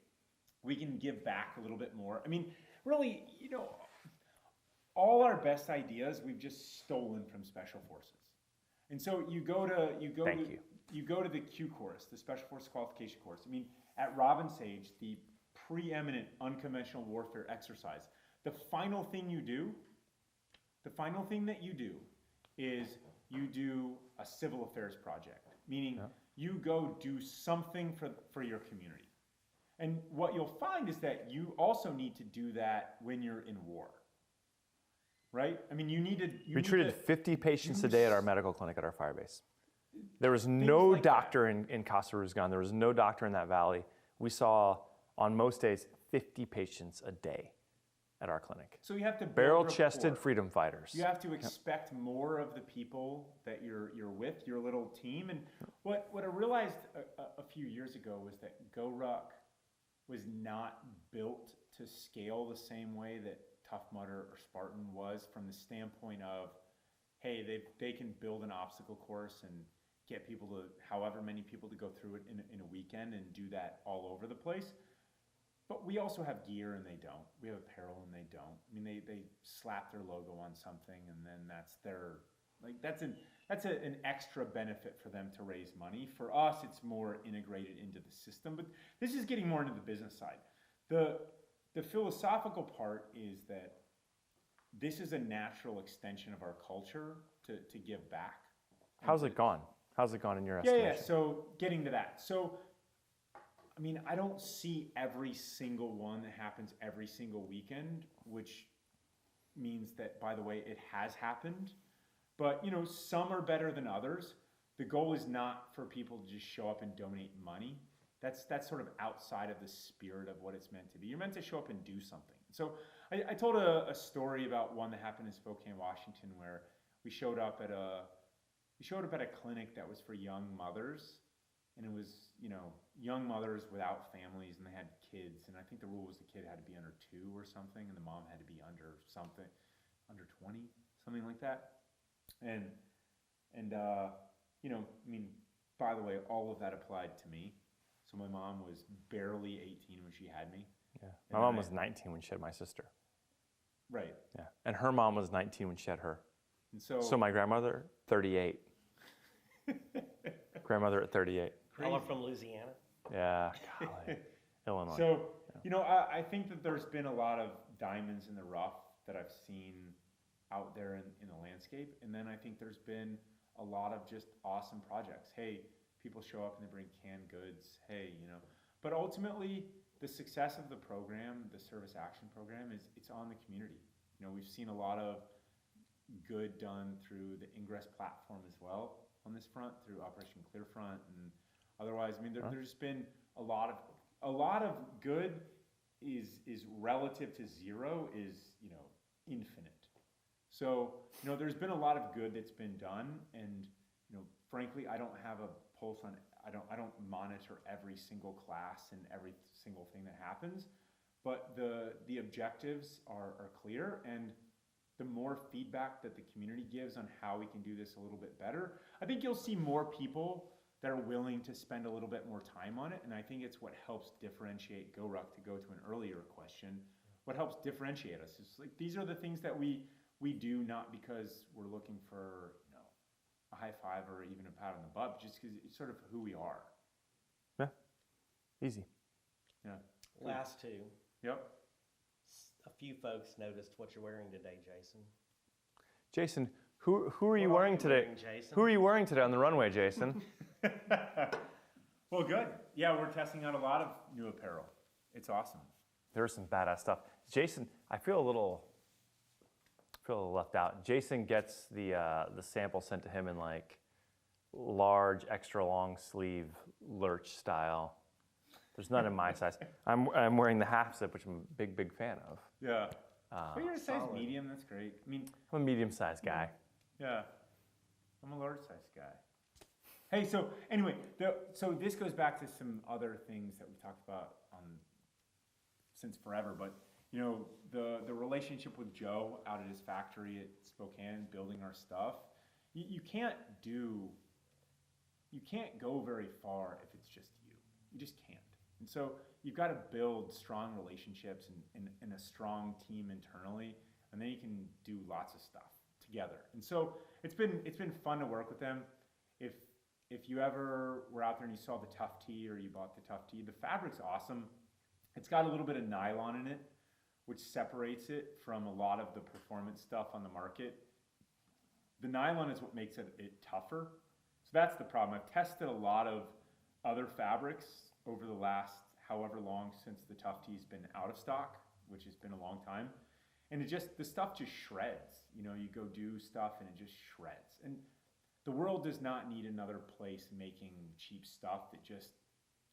[SPEAKER 2] we can give back a little bit more. I mean, really, you know, all our best ideas we've just stolen from Special Forces. And so you go to the Q course, the Special Forces Qualification course. I mean, at Robin Sage, the preeminent unconventional warfare exercise, the final thing you do the final thing that you do is you do a civil affairs project, meaning you go do something for your community. And what you'll find is that you also need to do that when you're in war, right? I mean,
[SPEAKER 1] We treated 50 patients a day at our medical clinic at our fire base. There was no
[SPEAKER 2] like
[SPEAKER 1] doctor in Casa Rusgan. There was no doctor in that valley. We saw, on most days, 50 patients a day at our clinic.
[SPEAKER 2] So you have to build
[SPEAKER 1] Barrel-chested
[SPEAKER 2] rapport.
[SPEAKER 1] freedom fighters.
[SPEAKER 2] You have to expect more of the people that you're with, your little team. And what I realized a few years ago was that GORUCK was not built to scale the same way that Tough Mudder or Spartan was, from the standpoint of, hey, they can build an obstacle course and get people to, however many people to go through it in a weekend and do that all over the place. But we also have gear and they don't. We have apparel and they don't. I mean, they slap their logo on something and then that's their, like, that's an extra benefit for them to raise money. For us, it's more integrated into the system. But this is getting more into the business side. The philosophical part is that this is a natural extension of our culture to give back.
[SPEAKER 1] How's it gone? How's it gone in your estimation?
[SPEAKER 2] Yeah, so getting to that. So, I mean, I don't see every single one that happens every single weekend, which means that, by the way, it has happened. But, you know, some are better than others. The goal is not for people to just show up and donate money. That's sort of outside of the spirit of what it's meant to be. You're meant to show up and do something. So I told a story about one that happened in Spokane, Washington, where we showed up at a clinic that was for young mothers, and it was, you know, young mothers without families, and they had kids, and I think the rule was the kid had to be under 2 or something, and the mom had to be under 20, something like that. And you know, I mean, by the way, all of that applied to me. So my mom was barely 18 when she had me.
[SPEAKER 1] Yeah. My mom was 19 when she had my sister.
[SPEAKER 2] Right.
[SPEAKER 1] Yeah. And her mom was 19 when she had her.
[SPEAKER 2] And
[SPEAKER 1] So my grandmother, 38. Grandmother at 38.
[SPEAKER 4] Y'all are from Louisiana?
[SPEAKER 1] Yeah, golly. Illinois.
[SPEAKER 2] So, you know, I think that there's been a lot of diamonds in the rough that I've seen out there in the landscape. And then I think there's been a lot of just awesome projects. Hey, people show up and they bring canned goods. Hey, you know, but ultimately the success of the program, the service action program, is it's on the community. You know, we've seen a lot of good done through the Ingress platform as well on this front, through Operation Clearfront and otherwise. I mean, there's been a lot of good is relative to zero is, you know, infinite. So, you know, there's been a lot of good that's been done, and, you know, frankly, I don't have a pulse on, I don't monitor every single class and every single thing that happens, but the objectives are clear, and the more feedback that the community gives on how we can do this a little bit better, I think you'll see more people that are willing to spend a little bit more time on it. And I think it's what helps differentiate GORUCK, to go to an earlier question. What helps differentiate us is, like, these are the things that we do, not because we're looking for, you know, a high five or even a pat on the butt, just because it's sort of who we are.
[SPEAKER 1] Yeah, easy.
[SPEAKER 2] Yeah.
[SPEAKER 4] Last two.
[SPEAKER 2] Yep.
[SPEAKER 4] A few folks noticed what you're wearing today, Jason.
[SPEAKER 1] Jason, who are you wearing today?
[SPEAKER 4] Jason?
[SPEAKER 1] Who are you wearing today on the runway, Jason?
[SPEAKER 2] Well, good. Yeah, we're testing out a lot of new apparel. It's awesome.
[SPEAKER 1] There's some badass stuff. Jason, I feel a little left out. Jason gets the sample sent to him in like large, extra long sleeve lurch style. There's none in my size. I'm wearing the half zip, which I'm a big fan of.
[SPEAKER 2] Yeah. But you're a size
[SPEAKER 4] solid.
[SPEAKER 2] medium. That's great. I mean,
[SPEAKER 1] I'm a medium-sized guy.
[SPEAKER 2] yeah. I'm a large size guy. Hey, so anyway, so this goes back to some other things that we talked about since forever, but, you know, the relationship with Joe out at his factory at Spokane, building our stuff, you can't go very far if it's just you. You just can't. And so you've got to build strong relationships and a strong team internally, and then you can do lots of stuff together. And so it's been fun to work with them. If you ever were out there and you saw the Tough Tee, or you bought the Tough Tee, the fabric's awesome. It's got a little bit of nylon in it, which separates it from a lot of the performance stuff on the market. The nylon is what makes it tougher. So that's the problem. I've tested a lot of other fabrics over the last however long since the Tough Tee's been out of stock, which has been a long time. And the stuff just shreds. You know, you go do stuff and it just shreds. And the world does not need another place making cheap stuff that just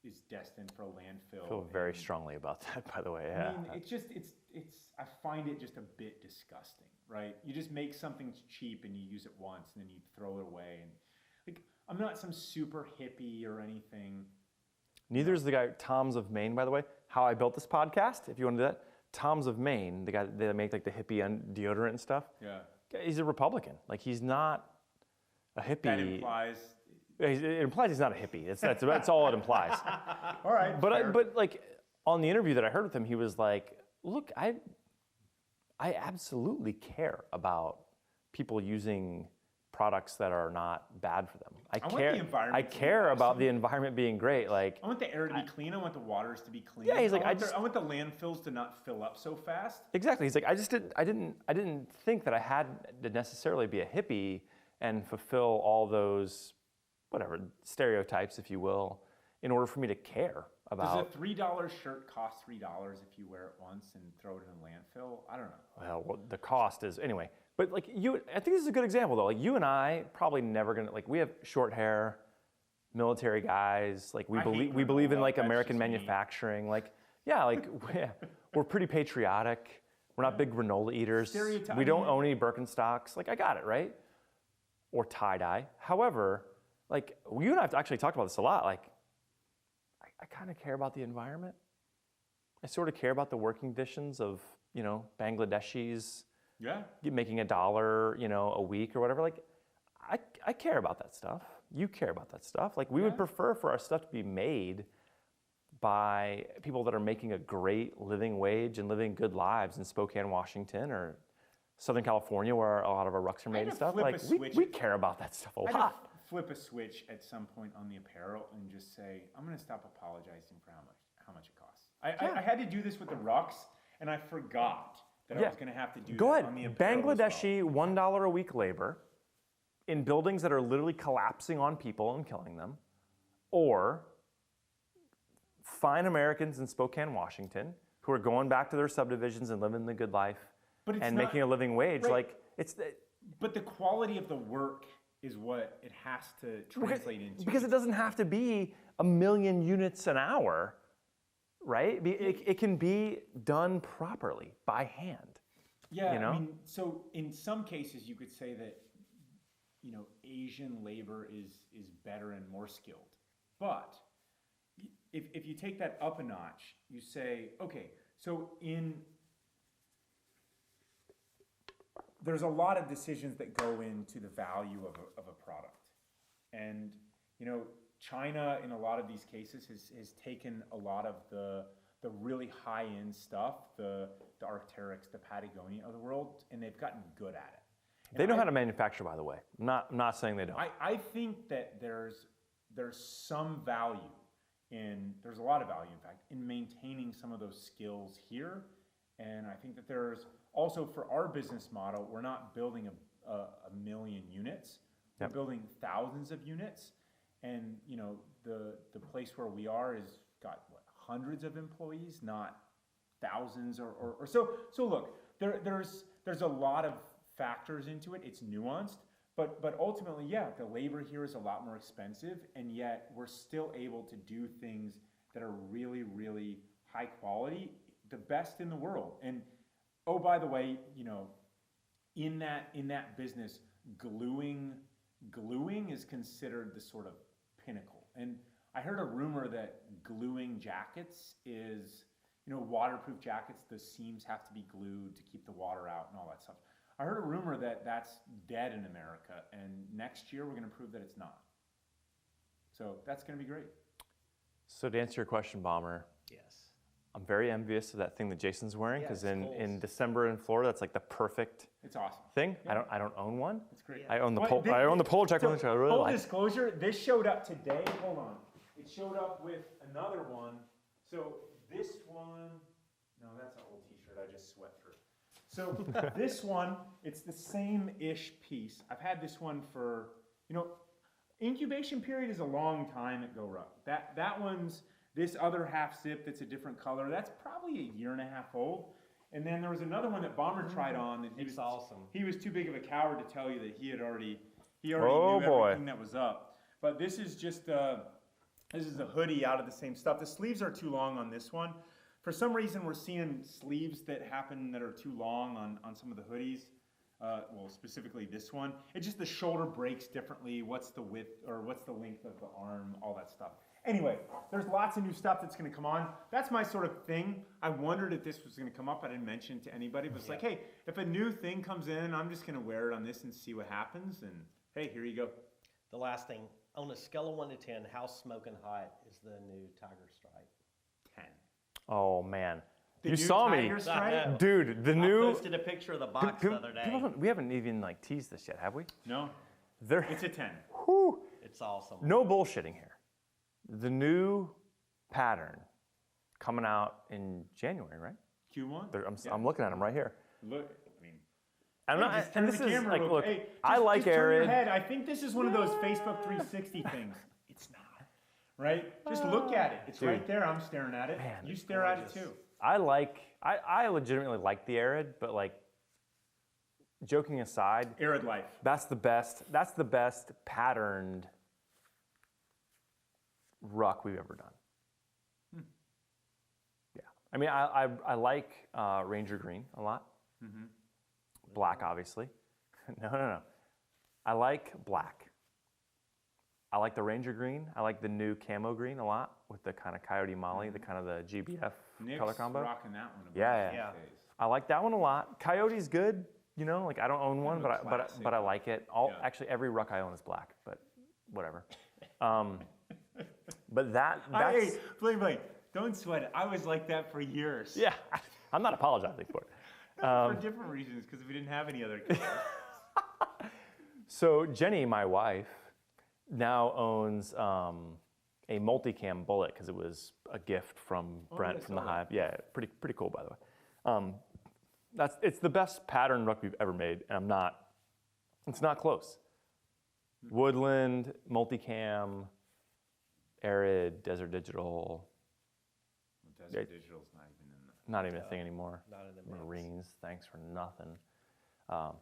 [SPEAKER 2] is destined for a landfill.
[SPEAKER 1] I feel very strongly about that, by the way. Yeah.
[SPEAKER 2] I mean, I find it just a bit disgusting, right? You just make something cheap and you use it once and then you throw it away. And like, I'm not some super hippie or anything.
[SPEAKER 1] Neither is the guy, Tom's of Maine, by the way. How I built this podcast, if you want to do that. Tom's of Maine, the guy that make like the hippie deodorant and stuff.
[SPEAKER 2] Yeah.
[SPEAKER 1] He's a Republican. Like, he's not a hippie.
[SPEAKER 2] That implies.
[SPEAKER 1] It implies he's not a hippie. That's all it implies.
[SPEAKER 2] All right.
[SPEAKER 1] But like on the interview that I heard with him, he was like, "Look, I absolutely care about people using products that are not bad for them. I
[SPEAKER 2] want
[SPEAKER 1] care.
[SPEAKER 2] the environment
[SPEAKER 1] I
[SPEAKER 2] to be
[SPEAKER 1] care about
[SPEAKER 2] awesome.
[SPEAKER 1] the environment being great. Like,
[SPEAKER 2] I want the air to be clean. I want the waters to be clean.
[SPEAKER 1] Yeah, he's like,
[SPEAKER 2] I want the landfills to not fill up so fast.
[SPEAKER 1] exactly. He's like, I didn't think that I had to necessarily be a hippie and fulfill all those, whatever, stereotypes, if you will, in order for me to care about.
[SPEAKER 2] Does a $3 shirt cost $3 if you wear it once and throw it in a landfill? I don't know.
[SPEAKER 1] Well, the cost is anyway. But like I think this is a good example though. Like you and I probably never gonna we have short hair, military guys. Like we believe in like
[SPEAKER 2] That's
[SPEAKER 1] American
[SPEAKER 2] just me.
[SPEAKER 1] manufacturing. Like yeah, like we're pretty patriotic. We're not big granola eaters.
[SPEAKER 2] Stereotype-
[SPEAKER 1] We don't own any Birkenstocks. Like I got it right. Or tie dye. However, like you and I have actually talked about this a lot. Like I kind of care about the environment. I sort of care about the working conditions of Bangladeshis.
[SPEAKER 2] Yeah.
[SPEAKER 1] Making $1, a week or whatever. Like, I care about that stuff. You care about that stuff. Like, we would prefer for our stuff to be made by people that are making a great living wage and living good lives in Spokane, Washington, or Southern California, where a lot of our rucks are made and stuff.
[SPEAKER 2] flip a
[SPEAKER 1] Like,
[SPEAKER 2] switch.
[SPEAKER 1] we care about that stuff a
[SPEAKER 2] I had to
[SPEAKER 1] lot.
[SPEAKER 2] flip a switch at some point on the apparel and just say, I'm going to stop apologizing for how much it costs. I had to do this with the rucks, and I forgot that I was going to have to do
[SPEAKER 1] Go
[SPEAKER 2] that
[SPEAKER 1] ahead.
[SPEAKER 2] on the apparel as well.
[SPEAKER 1] Bangladeshi $1 a week labor in buildings that are literally collapsing on people and killing them, or fine Americans in Spokane, Washington, who are going back to their subdivisions and living the good life
[SPEAKER 2] But it's
[SPEAKER 1] and
[SPEAKER 2] not-
[SPEAKER 1] making a living wage.
[SPEAKER 2] right.
[SPEAKER 1] Like it's
[SPEAKER 2] But the quality of the work is what it has to translate into.
[SPEAKER 1] because it doesn't have to be 1 million units an hour, right? It can be done properly by hand.
[SPEAKER 2] Yeah,
[SPEAKER 1] you know?
[SPEAKER 2] I mean, so in some cases you could say that, Asian labor is better and more skilled. But if you take that up a notch, you say, okay, so there's a lot of decisions that go into the value of a product. And, China in a lot of these cases has taken a lot of the really high-end stuff, the Arc'teryx, the Patagonia of the world, and they've gotten good at it.
[SPEAKER 1] They know how to manufacture, by the way. I'm not saying they don't.
[SPEAKER 2] I think that there's some value there's a lot of value, in fact, in maintaining some of those skills here. And I think that there's also, for our business model, we're not building a million units. We're building thousands of units. And, the place where we are is got, hundreds of employees, not thousands or so. So look, there's a lot of factors into it. It's nuanced, but ultimately, yeah, the labor here is a lot more expensive, and yet we're still able to do things that are really, really high quality, the best in the world. And oh, by the way, in that business, gluing is considered the sort of pinnacle. And I heard a rumor that gluing jackets is, waterproof jackets, the seams have to be glued to keep the water out and all that stuff. I heard a rumor that that's dead in America, and next year we're going to prove that it's not. So that's going to be great.
[SPEAKER 1] So to answer your question, Bomber,
[SPEAKER 4] Yes.
[SPEAKER 1] I'm very envious of that thing that Jason's wearing
[SPEAKER 4] Yeah,
[SPEAKER 1] because
[SPEAKER 4] it's
[SPEAKER 1] in
[SPEAKER 4] cool.
[SPEAKER 1] December in Florida, that's like the perfect
[SPEAKER 2] It's awesome.
[SPEAKER 1] thing.
[SPEAKER 2] Yeah.
[SPEAKER 1] I don't own one.
[SPEAKER 2] It's great.
[SPEAKER 1] I own the
[SPEAKER 2] Well,
[SPEAKER 1] I own the polo jacket, which I really
[SPEAKER 2] full
[SPEAKER 1] like.
[SPEAKER 2] disclosure, this showed up today. Hold on. It showed up with another one. So this one, no, that's an old t-shirt. t-shirt I just sweat through. So this one, it's the same-ish piece. I've had this one for, incubation period is a long time at GORUCK. That one's this other half zip that's a different color. That's probably a year and a half old. And then there was another one that Bomber tried on that
[SPEAKER 4] It's awesome.
[SPEAKER 2] he was too big of a coward to tell you that he already
[SPEAKER 1] Oh,
[SPEAKER 2] knew
[SPEAKER 1] boy.
[SPEAKER 2] everything that was up. But this is just this is a hoodie out of the same stuff. The sleeves are too long on this one. For some reason, we're seeing sleeves that happen that are too long on some of the hoodies. Well, specifically this one. It's just the shoulder breaks differently. What's the width or what's the length of the arm, all that stuff. Anyway, there's lots of new stuff that's going to come on. That's my sort of thing. I wondered if this was going to come up. I didn't mention it to anybody, but it's like, hey, if a new thing comes in, I'm just going to wear it on this and see what happens. And hey, here you go.
[SPEAKER 4] The last thing, on a scale of 1 to 10, how smoking hot is the new Tiger Stripe?
[SPEAKER 2] 10.
[SPEAKER 1] Oh man,
[SPEAKER 2] The
[SPEAKER 1] you
[SPEAKER 2] new
[SPEAKER 1] saw me,
[SPEAKER 2] Tiger Stripe?
[SPEAKER 1] dude. The
[SPEAKER 4] I
[SPEAKER 1] new.
[SPEAKER 4] posted a picture of the box the other day.
[SPEAKER 1] We haven't even teased this yet, have we?
[SPEAKER 2] No,
[SPEAKER 1] There.
[SPEAKER 2] it's a 10.
[SPEAKER 1] Whew,
[SPEAKER 4] It's awesome.
[SPEAKER 1] no bullshitting here. The new pattern coming out in January, right?
[SPEAKER 2] Q1?
[SPEAKER 1] I'm looking at them right here.
[SPEAKER 2] Look, I mean,
[SPEAKER 1] I'm
[SPEAKER 2] yeah,
[SPEAKER 1] not,
[SPEAKER 2] just
[SPEAKER 1] and
[SPEAKER 2] turn
[SPEAKER 1] this
[SPEAKER 2] the
[SPEAKER 1] is
[SPEAKER 2] camera
[SPEAKER 1] like,
[SPEAKER 2] real
[SPEAKER 1] look,
[SPEAKER 2] quick. Hey,
[SPEAKER 1] I
[SPEAKER 2] just
[SPEAKER 1] like
[SPEAKER 2] turn your
[SPEAKER 1] Arid.
[SPEAKER 2] head. I think this is one of those Facebook 360 things. It's not, right? Just look at it. It's
[SPEAKER 1] Dude.
[SPEAKER 2] right there. I'm staring at it.
[SPEAKER 1] Man,
[SPEAKER 2] You stare at it
[SPEAKER 4] gorgeous.
[SPEAKER 2] too.
[SPEAKER 1] I legitimately like the Arid, but joking aside,
[SPEAKER 2] Arid life.
[SPEAKER 1] that's the best patterned ruck we've ever done. Yeah, I mean, I like Ranger Green a lot. Black, obviously. No. I like black. I like the Ranger Green. I like the new Camo Green a lot with the kind of Coyote Molly, the kind of the GBF
[SPEAKER 2] Nick's
[SPEAKER 1] color combo.
[SPEAKER 2] rocking that one.
[SPEAKER 1] Yeah.
[SPEAKER 2] these days.
[SPEAKER 1] I like that one a lot. Coyote's good. I don't own one,
[SPEAKER 2] Kind of a
[SPEAKER 1] but
[SPEAKER 2] classic.
[SPEAKER 1] I like it.
[SPEAKER 2] Yeah.
[SPEAKER 1] Actually, every ruck I own is black, but whatever. But that's
[SPEAKER 2] Hey, Blayne, don't sweat it. I was like that for years.
[SPEAKER 1] yeah. I'm not apologizing for it.
[SPEAKER 2] For different reasons, because we didn't have any other colors.
[SPEAKER 1] So Jenny, my wife, now owns a multicam bullet because it was a gift from Brent
[SPEAKER 2] I
[SPEAKER 1] from the
[SPEAKER 2] saw that.
[SPEAKER 1] Hive. Yeah, pretty cool, by the way. It's the best pattern ruck we've ever made, and it's not close. Woodland, multicam, Arid, Desert Digital,
[SPEAKER 2] Desert Digital's not even in the...
[SPEAKER 1] not even a thing anymore.
[SPEAKER 4] Not in the mix.
[SPEAKER 1] Marines, thanks for nothing.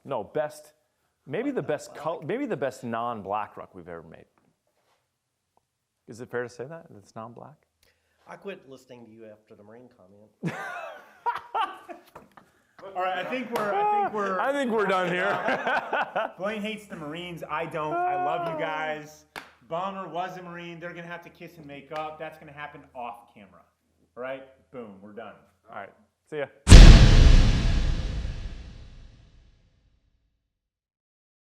[SPEAKER 1] No, maybe the best non-black ruck we've ever made. Is it fair to say that it's non-black?
[SPEAKER 4] I quit listening to you after the Marine comment.
[SPEAKER 2] All right, I think we're
[SPEAKER 1] done here.
[SPEAKER 2] Blayne hates the Marines. I don't. I love you guys. Bomber was a Marine. They're gonna have to kiss and make up. That's gonna happen off camera. All right? Boom. We're done.
[SPEAKER 1] All right. See ya.